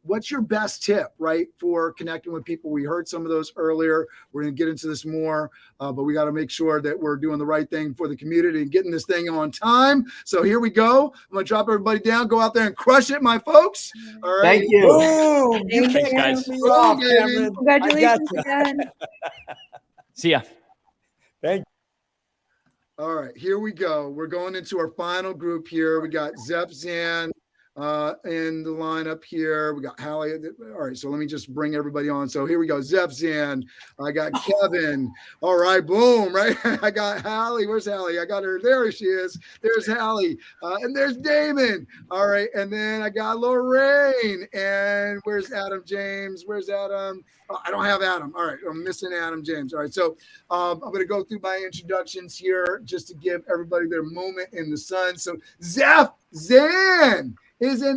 What's your best tip, right, for connecting with people? We heard some of those earlier. We're going to get into this more, but we got to make sure that we're doing the right thing for the community and getting this thing on time. So here we go. I'm going to drop everybody down. Go out there and crush it, my folks. All right. Thank you. Boom. You can't guys. cut me off, Cameron. Congratulations again. See ya. Thank you. All right, here we go. We're going into our final group here. We got Zeph Zan in the lineup here. We got Hallie. All right, so let me just bring everybody on. So here we go. Zeph Zan. I got Kevin. All right, boom, right? I got Hallie. Where's Hallie? I got her. There she is. There's Hallie. And there's Damon. All right, and then I got Lorraine. And where's Adam James? Where's Adam? Oh, I don't have Adam. All right, I'm missing Adam James. All right, so I'm going to go through my introductions here just to give everybody their moment in the sun. So Zeph Zan is an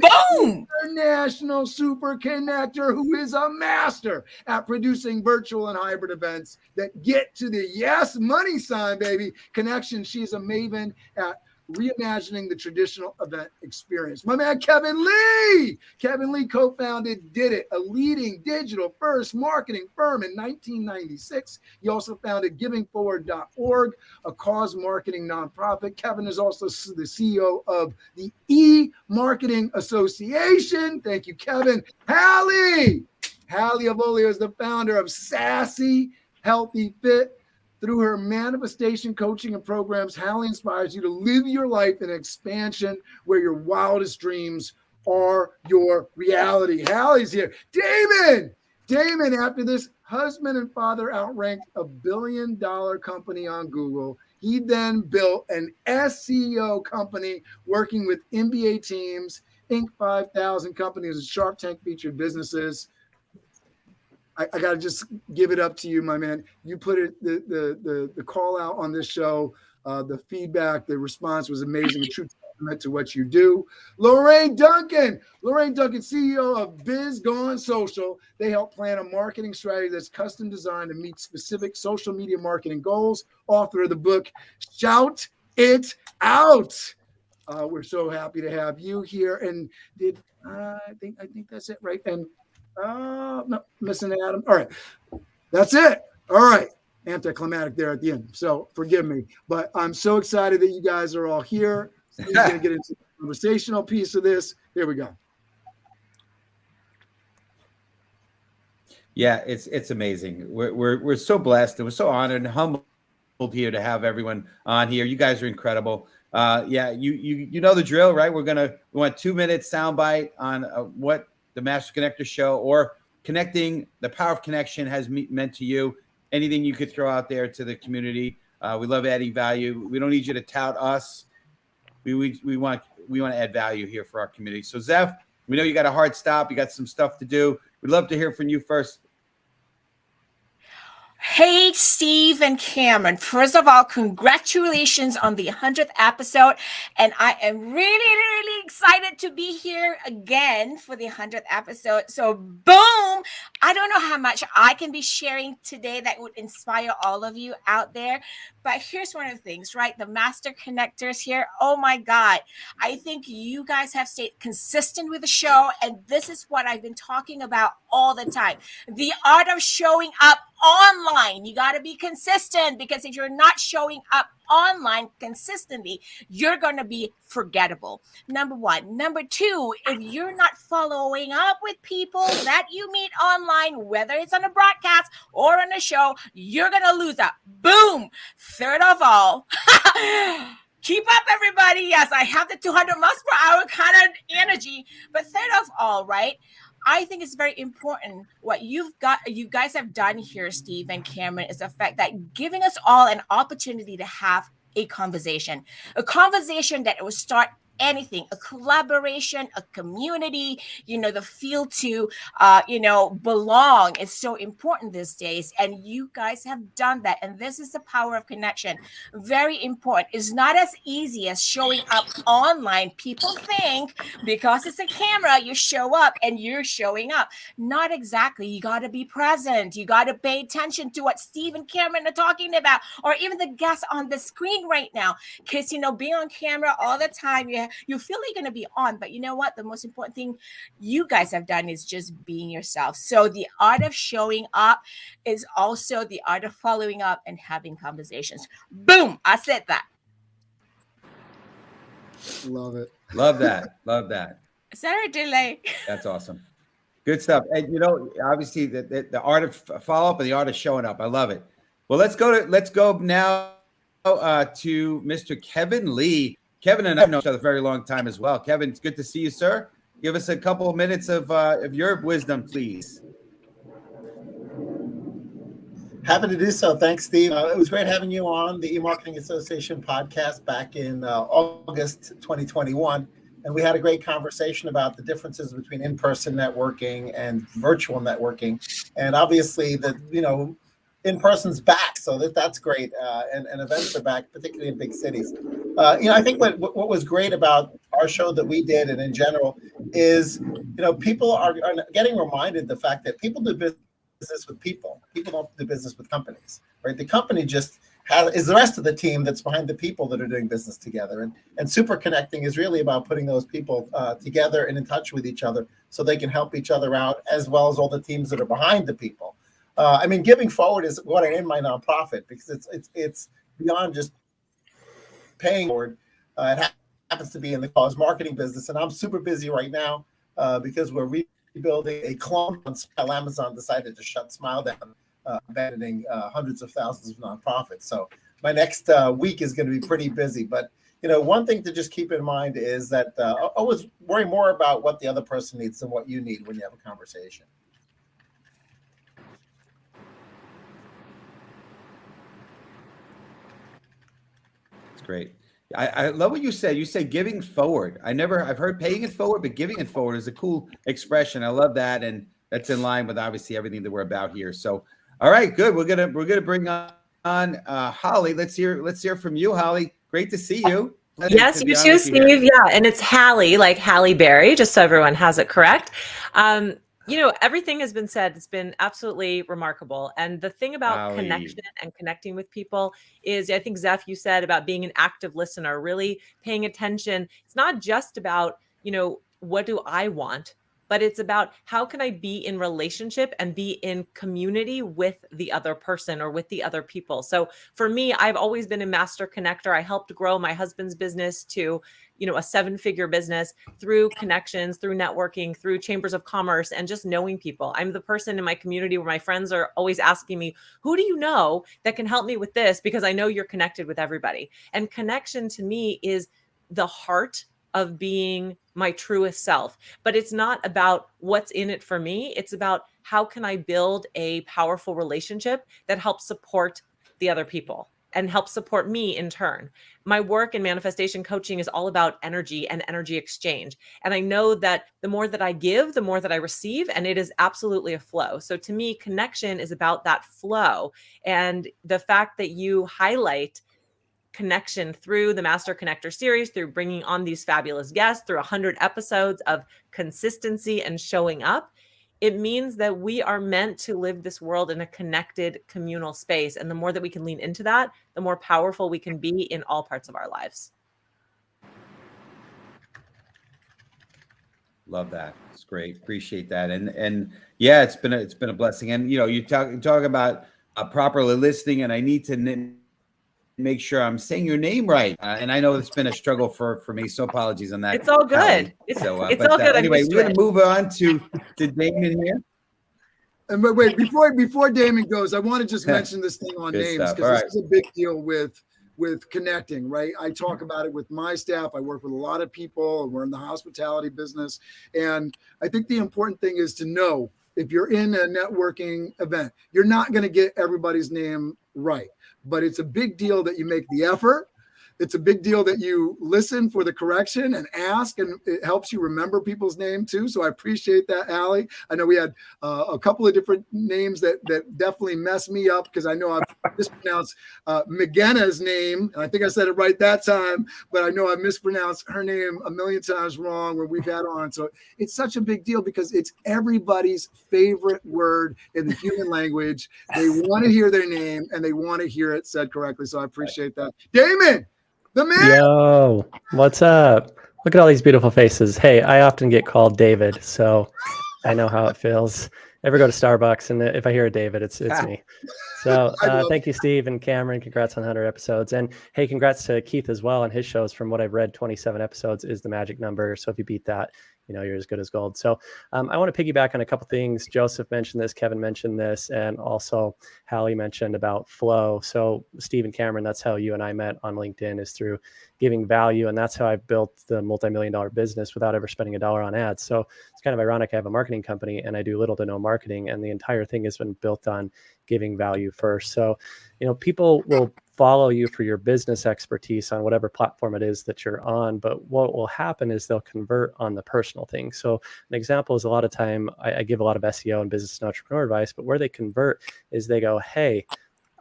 international super connector who is a master at producing virtual and hybrid events that get to the yes money sign, baby, connection. She's a maven at reimagining the traditional event experience. My man, Kevin Lee. Kevin Lee co-founded Did It, a leading digital first marketing firm in 1996. He also founded givingforward.org, a cause marketing nonprofit. Kevin is also the CEO of the E-Marketing Association. Thank you, Kevin. Hallie Avolio is the founder of Sassy Healthy Fit. Through her manifestation coaching and programs, Hallie inspires you to live your life in expansion where your wildest dreams are your reality. Hallie's here. Damon, after this husband and father outranked a $1 billion company on Google, he then built an SEO company working with NBA teams, Inc. 5000 companies, and Shark Tank featured businesses. I got to just give it up to you, my man. You put it the call out on this show, the feedback, the response was amazing. A true testament to what you do. Lorraine Duncan, CEO of Biz Gone Social. They help plan a marketing strategy that's custom designed to meet specific social media marketing goals. Author of the book, Shout It Out. We're so happy to have you here. And I think that's it, right? And no, missing Adam. All right. That's it. All right. Anticlimactic there at the end. So forgive me. But I'm so excited that you guys are all here. He's going to get into the conversational piece of this. Here we go. Yeah, it's amazing. We're so blessed and we're so honored and humbled here to have everyone on here. You guys are incredible. Yeah, you know the drill, right? We want 2 minutes soundbite on what the Master Connector show or connecting, the power of connection has meant to you. Anything you could throw out there to the community. We love adding value. We don't need you to tout us. We want to add value here for our community. So Zeph, we know you got a hard stop. You got some stuff to do. We'd love to hear from you first. Hey, Steve and Cameron. First of all, congratulations on the 100th episode. And I am really, really excited to be here again for the 100th episode. So boom, I don't know how much I can be sharing today that would inspire all of you out there. But here's one of the things, right? The Master Connectors here. Oh my God. I think you guys have stayed consistent with the show. And this is what I've been talking about all the time. The art of showing up online. You got to be consistent, because if you're not showing up online consistently, you're going to be forgettable. Number one. Number two, if you're not following up with people that you meet online, whether it's on a broadcast or on a show, you're going to lose out. Boom. Third of all, keep up, everybody. Yes, I have the 200 miles per hour kind of energy. But third of all, right, I think it's very important what you guys have done here, Steve and Cameron, is the fact that giving us all an opportunity to have a conversation that will start anything, a collaboration, a community, the feel to, belong is so important these days. And you guys have done that. And this is the power of connection. Very important. It's not as easy as showing up online. People think because it's a camera, you show up and you're showing up. Not exactly. You got to be present. You got to pay attention to what Steve and Cameron are talking about, or even the guests on the screen right now. Because, being on camera all the time, you feel like you're going to be on, but you know what? The most important thing you guys have done is just being yourself. So the art of showing up is also the art of following up and having conversations. Boom. I said that. Love it. Love that. Love that. Is there a delay? That's awesome. Good stuff. And obviously the art of follow-up and the art of showing up. I love it. Well, let's go now to Mr. Kevin Lee. Kevin and I know each other a very long time as well. Kevin, it's good to see you, sir. Give us a couple of minutes of your wisdom, please. Happy to do so. Thanks, Steve. It was great having you on the eMarketing Association podcast back in August 2021. And we had a great conversation about the differences between in-person networking and virtual networking. And obviously in-person's back, so that's great. And events are back, particularly in big cities. I think what was great about our show that we did, and in general, is people are getting reminded the fact that people do business with people. People don't do business with companies, right? The company just is the rest of the team that's behind the people that are doing business together. And super connecting is really about putting those people together and in touch with each other so they can help each other out, as well as all the teams that are behind the people. Giving forward is what I name my nonprofit, because it's beyond just paying forward. It happens to be in the cause marketing business, and I'm super busy right now because we're rebuilding a clone while Amazon decided to shut Smile down, abandoning hundreds of thousands of nonprofits. So my next week is going to be pretty busy. But one thing to just keep in mind is that always worry more about what the other person needs than what you need when you have a conversation. Great. I love what you said. You say giving forward. I've heard paying it forward, but giving it forward is a cool expression. I love that. And that's in line with obviously everything that we're about here. So, all right, good. We're going to bring on Holly. Let's hear from you, Holly. Great to see you. Yes, you too, Steve. Yeah. And it's Hallie, like Halle Berry, just so everyone has it correct. Everything has been said. It's been absolutely remarkable. And the thing about connection and connecting with people is, I think, Zeph, you said about being an active listener, really paying attention. It's not just about, what do I want? But it's about how can I be in relationship and be in community with the other person or with the other people. So for me, I've always been a master connector. I helped grow my husband's business to, a 7-figure business through connections, through networking, through chambers of commerce, and just knowing people. I'm the person in my community where my friends are always asking me, who do you know that can help me with this? Because I know you're connected with everybody. And connection to me is the heart of being my truest self. But it's not about what's in it for me. It's about how can I build a powerful relationship that helps support the other people and help support me in turn. My work in manifestation coaching is all about energy and energy exchange. And I know that the more that I give, the more that I receive, and it is absolutely a flow. So to me, connection is about that flow. And the fact that you highlight connection through the Master Connector series, through bringing on these fabulous guests, through 100 episodes of consistency and showing up, it means that we are meant to live this world in a connected communal space. And the more that we can lean into that, the more powerful we can be in all parts of our lives. Love that. It's great. Appreciate that. And yeah, it's been a blessing. And you talk about properly listening, and I need to make sure I'm saying your name right. And I know it's been a struggle for me, so apologies on that. It's all good. Hallie. It's all good. Anyway, we're going to move on to Damon here. And wait, before Damon goes, I want to just mention this thing on names, because this is a big deal with connecting, right? I talk about it with my staff. I work with a lot of people, and we're in the hospitality business. And I think the important thing is to know, if you're in a networking event, you're not going to get everybody's name right, but it's a big deal that you make the effort. It's a big deal that you listen for the correction and ask, and it helps you remember people's name too. So I appreciate that, Allie. I know we had a couple of different names that definitely messed me up, because I know I've mispronounced McGenna's name, and I think I said it right that time, but I know I mispronounced her name a million times wrong when we've had on. So it's such a big deal, because it's everybody's favorite word in the human language. They want to hear their name, and they want to hear it said correctly. So I appreciate that. Damon! The man. Yo, what's up? Look at all these beautiful faces. Hey, I often get called David, so I know how it feels. Ever go to Starbucks, and if I hear a David, it's me. So thank you, Steve and Cameron. Congrats on 100 episodes. And hey, congrats to Keith as well on his shows. From what I've read, 27 episodes is the magic number. So if you beat that, you're as good as gold. So I want to piggyback on a couple things. Joseph mentioned this, Kevin mentioned this, and also Hallie mentioned about flow. So Steve and Cameron, that's how you and I met on LinkedIn, is through giving value. And that's how I built the multi-million-dollar business without ever spending $1 on ads. So it's kind of ironic. I have a marketing company and I do little to no marketing, and the entire thing has been built on giving value first. So, people will follow you for your business expertise on whatever platform it is that you're on. But what will happen is they'll convert on the personal thing. So an example is, a lot of time I give a lot of SEO and business and entrepreneur advice, but where they convert is they go, hey,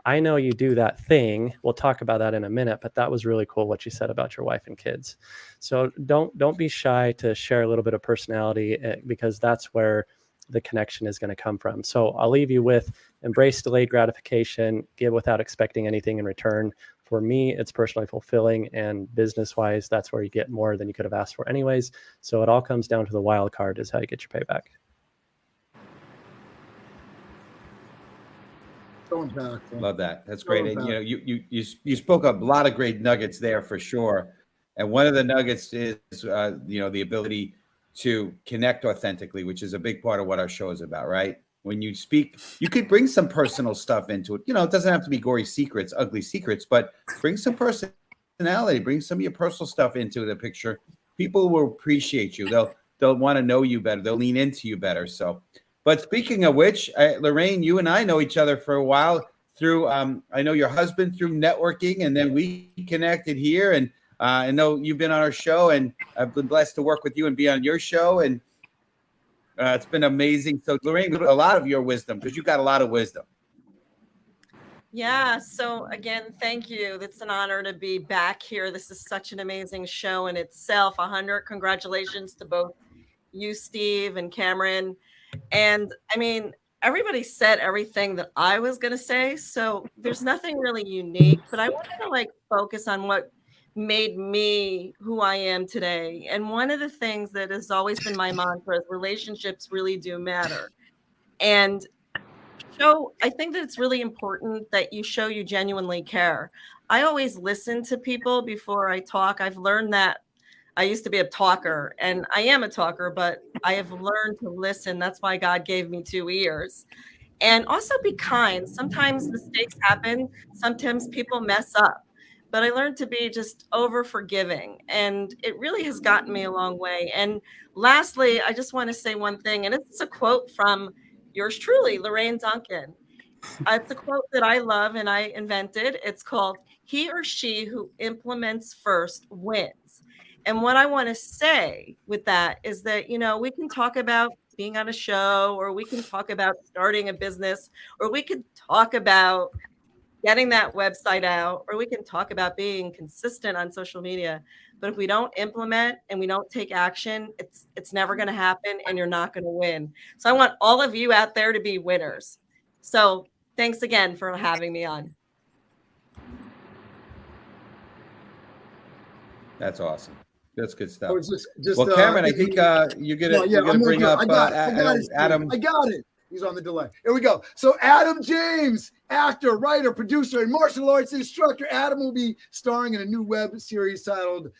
I know you do that thing. We'll talk about that in a minute, but that was really cool what you said about your wife and kids. So don't be shy to share a little bit of personality, because that's where the connection is going to come from. So I'll leave you with: embrace delayed gratification, give without expecting anything in return. For me, it's personally fulfilling, and business-wise, that's where you get more than you could have asked for anyways. So it all comes down to the wild card, is how you get your payback. So impactful. Love that. That's great. And you spoke up a lot of great nuggets there for sure. And one of the nuggets is the ability to connect authentically, which is a big part of what our show is about, right? When you speak, you could bring some personal stuff into it. It doesn't have to be gory secrets, ugly secrets, but bring some personality, bring some of your personal stuff into the picture. People will appreciate you. They'll want to know you better. They'll lean into you better. So, but speaking of which, Lorraine, you and I know each other for a while through, I know your husband through networking, and then we connected here, and I know you've been on our show, and I've been blessed to work with you and be on your show, and it's been amazing. So Lorraine, a lot of your wisdom, because you got a lot of wisdom. Yeah. So again, thank you. It's an honor to be back here. This is such an amazing show in itself. 100 congratulations to both you, Steve, and Cameron. And I mean, everybody said everything that I was going to say. So there's nothing really unique, but I wanted to focus on what made me who I am today. And one of the things that has always been my mantra is relationships really do matter. And I think that it's really important that you show you genuinely care. I always listen to people before I talk. I've learned that. I used to be a talker, and I am a talker, but I have learned to listen. That's why God gave me 2 ears. And also be kind. Sometimes mistakes happen. Sometimes people mess up. But I learned to be just over forgiving, and it really has gotten me a long way. And lastly, I just want to say one thing, and it's a quote from yours truly, Lorraine Duncan. It's a quote that I love and I invented. It's called, "He or she who implements first wins." And what I want to say with that is that, we can talk about being on a show, or we can talk about starting a business, or we could talk about getting that website out, or we can talk about being consistent on social media. But if we don't implement and we don't take action, it's never going to happen, and you're not going to win. So I want all of you out there to be winners. So thanks again for having me on. That's awesome. That's good stuff. Oh, just, well, Cameron, I think you're gonna bring up Adam. I got it. He's on the delay. Here we go. So Adam James, actor, writer, producer, and martial arts instructor. Adam will be starring in a new web series titled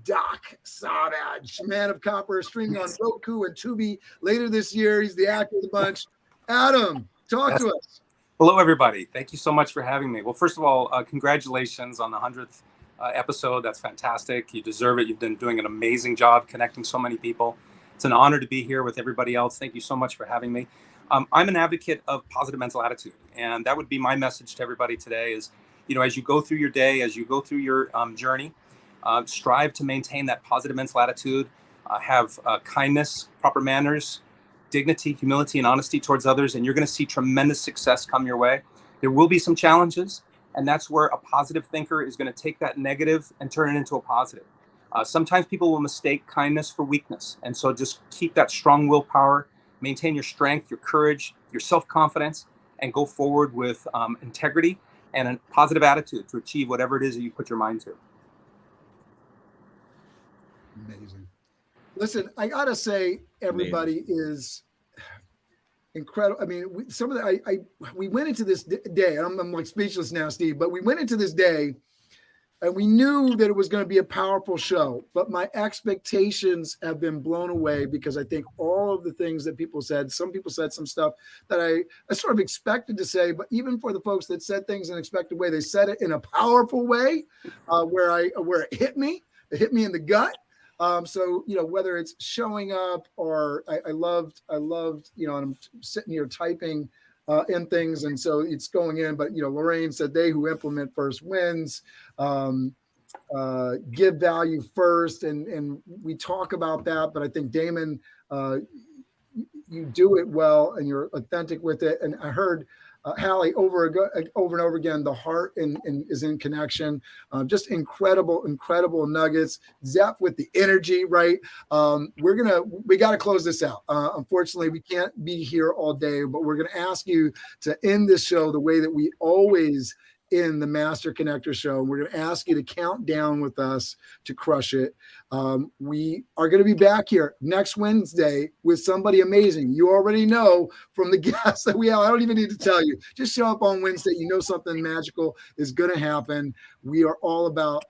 Doc Savage, Man of Copper, streaming on Roku and Tubi later this year. He's the actor of the bunch. Adam, talk to us. Hello, everybody. Thank you so much for having me. Well, first of all, congratulations on the 100th episode. That's fantastic. You deserve it. You've been doing an amazing job connecting so many people. It's an honor to be here with everybody else. Thank you so much for having me. I'm an advocate of positive mental attitude, and that would be my message to everybody today is, as you go through your day, as you go through your journey, strive to maintain that positive mental attitude, have kindness, proper manners, dignity, humility, and honesty towards others, and you're going to see tremendous success come your way. There will be some challenges, and that's where a positive thinker is going to take that negative and turn it into a positive. Sometimes people will mistake kindness for weakness, and so just keep that strong willpower, maintain your strength, your courage, your self-confidence, and go forward with integrity and a positive attitude to achieve whatever it is that you put your mind to. Amazing. Listen, I gotta say, everybody is incredible. I mean, we went into this day. I'm like speechless now, Steve. But we went into this day, and we knew that it was going to be a powerful show. But my expectations have been blown away because I think all of the things that people said. Some people said some stuff that I sort of expected to say, but even for the folks that said things in an expected way, they said it in a powerful way, where it hit me. It hit me in the gut. So, whether it's showing up or I loved, and I'm sitting here typing in things. And so it's going in, but, Lorraine said they who implement first wins, give value first. And we talk about that, but I think Damon, you do it well and you're authentic with it. And I heard Hallie over and over again, the heart is in connection. Just incredible nuggets. Zeph with the energy, right? We got to close this out. Unfortunately, we can't be here all day, but we're going to ask you to end this show the way that we always in the Master Connector Show. We're going to ask you to count down with us to crush it. We are going to be back here next Wednesday with somebody amazing. You already know from the guests that we have. I don't even need to tell you. Just show up on Wednesday. You know something magical is going to happen. We are all about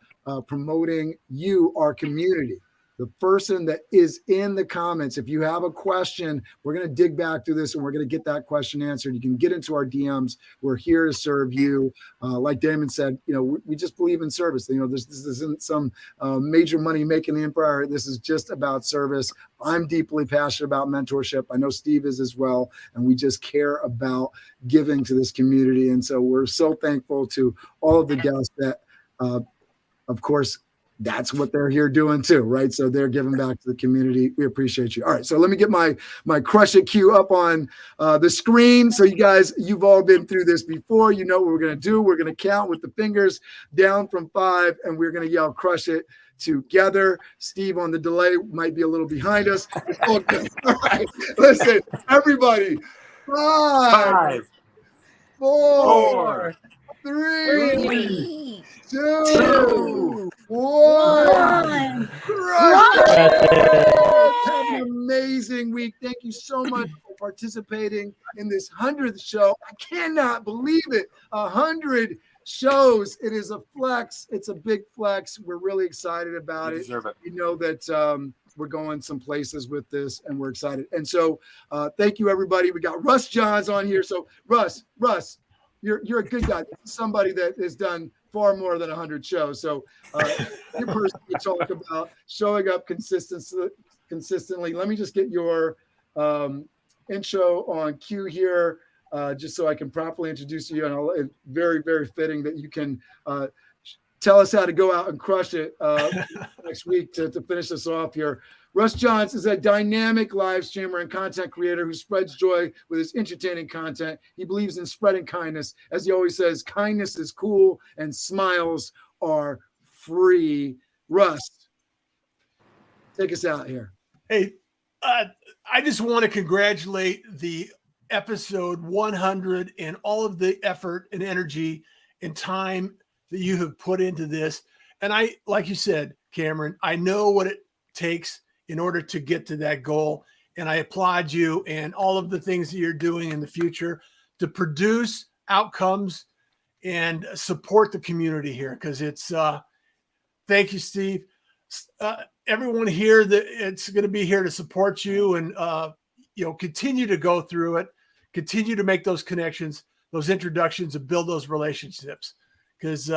promoting you, our community. The person that is in the comments, if you have a question, we're going to dig back through this and we're going to get that question answered. You can get into our DMs. We're here to serve you. Like Damon said, we just believe in service. This isn't some major money making empire. This is just about service. I'm deeply passionate about mentorship. I know Steve is as well. And we just care about giving to this community. And so we're so thankful to all of the guests that, of course, that's what they're here doing too, right? So they're giving back to the community. We appreciate you. All right, so let me get my Crush It cue up on the screen. So you guys, you've all been through this before. You know what we're going to do. We're going to count with the fingers down from 5, and we're going to yell "Crush It" together. Steve on the delay might be a little behind us. All right, listen, everybody. 5, 4, 3, 2, 1. Have an amazing week. Thank you so much for participating in this 100th show. I cannot believe it. 100 shows. It is a flex. It's a big flex. We're really excited about it. You know that we're going some places with this and we're excited. And so thank you, everybody. We got Russ Johns on here. So Russ, you're a good guy. Somebody that has done far more than 100 shows. So your person to talk about showing up consistently. Let me just get your intro on cue here, just so I can properly introduce you. And it's very, very fitting that you can tell us how to go out and crush it next week to finish us off here. Russ Johns is a dynamic live streamer and content creator who spreads joy with his entertaining content. He believes in spreading kindness. As he always says, kindness is cool and smiles are free. Russ, take us out here. Hey, I just want to congratulate the episode 100 and all of the effort and energy and time that you have put into this. And like you said, Cameron. I know what it takes in order to get to that goal. And I applaud you and all of the things that you're doing in the future to produce outcomes and support the community here. Because it's, thank you, Steve. Everyone here that it's going to be here to support you and, continue to go through it, continue to make those connections, those introductions, and build those relationships. Because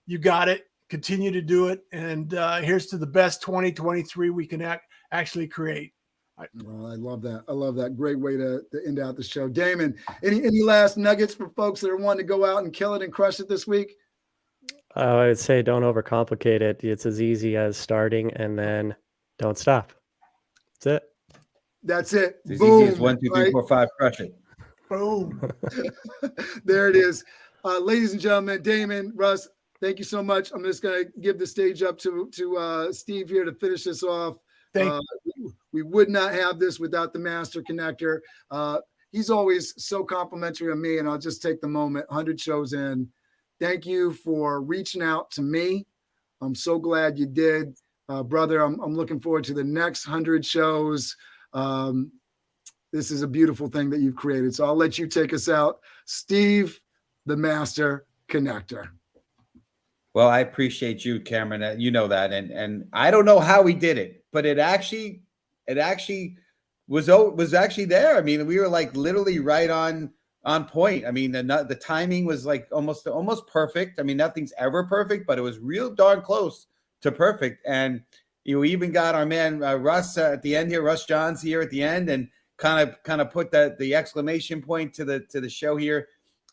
you got it. Continue to do it. And here's to the best 2023 we can actually create. Well, I love that. I love that. Great way to end out the show. Damon, any last nuggets for folks that are wanting to go out and kill it and crush it this week? I would say don't overcomplicate it. It's as easy as starting and then don't stop. That's it. That's it. It's Boom. easy as 1, 2, 3, 4, 5, crush it. Boom. There it is. Ladies and gentlemen, Damon, Russ, thank you so much. I'm just going to give the stage up to Steve here to finish this off. We would not have this without the Master Connector. He's always so complimentary of me, and I'll just take the moment. 100 shows in. Thank you for reaching out to me. I'm so glad you did, brother. I'm looking forward to the next 100 shows. This is a beautiful thing that you've created. So I'll let you take us out, Steve, the Master Connector. Well, I appreciate you, Cameron. You know that, and I don't know how we did it, but it actually was actually there. I mean, we were like literally right on point. I mean, the timing was like almost perfect. I mean, nothing's ever perfect, but it was real darn close to perfect. And we even got our man Russ at the end here. Russ Johns here at the end, and kind of put the exclamation point to the show here.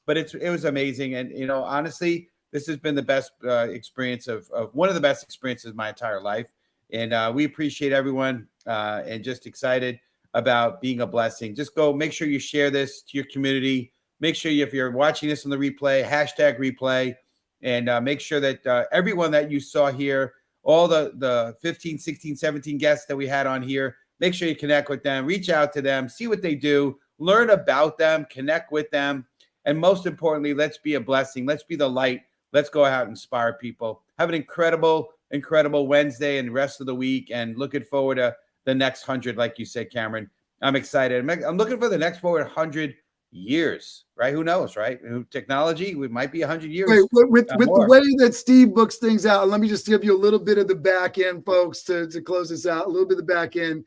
But it was amazing, and honestly, this has been the best experience of one of the best experiences of my entire life. And we appreciate everyone and just excited about being a blessing. Just go make sure you share this to your community. Make sure if you're watching this on the replay, #replay, and make sure that everyone that you saw here, all the 15, 16, 17 guests that we had on here, make sure you connect with them, reach out to them, see what they do, learn about them, connect with them. And most importantly, let's be a blessing. Let's be the light. Let's go out and inspire people. Have an incredible Wednesday and the rest of the week, and looking forward to the next 100, like you said, Cameron. I'm excited. I'm looking for the next 100 years, right? Who knows, right? Technology, we might be 100 years. Wait, with the way that Steve books things out, let me just give you a little bit of the back end, folks, to close this out. A little bit of the back end.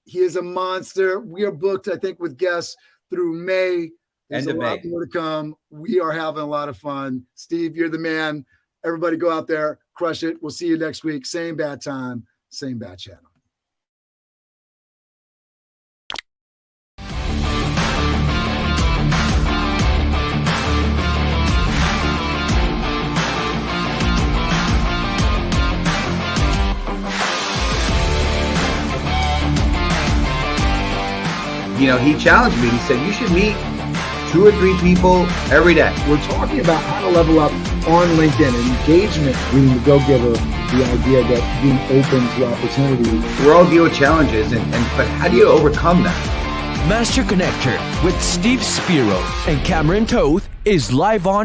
He is a monster. We are booked, I think, with guests through May. There's a lot more to come. We are having a lot of fun. Steve, you're the man. Everybody go out there, crush it. We'll see you next week. Same bad time, same bad channel. He challenged me. He said, you should meet 2 or 3 people every day. We're talking about how to level up on LinkedIn and engagement, being the go-giver, the idea that being open to opportunity. We're all dealing with challenges, but how do you overcome that? Master Connector with Steve Spiro and Cameron Toth is live on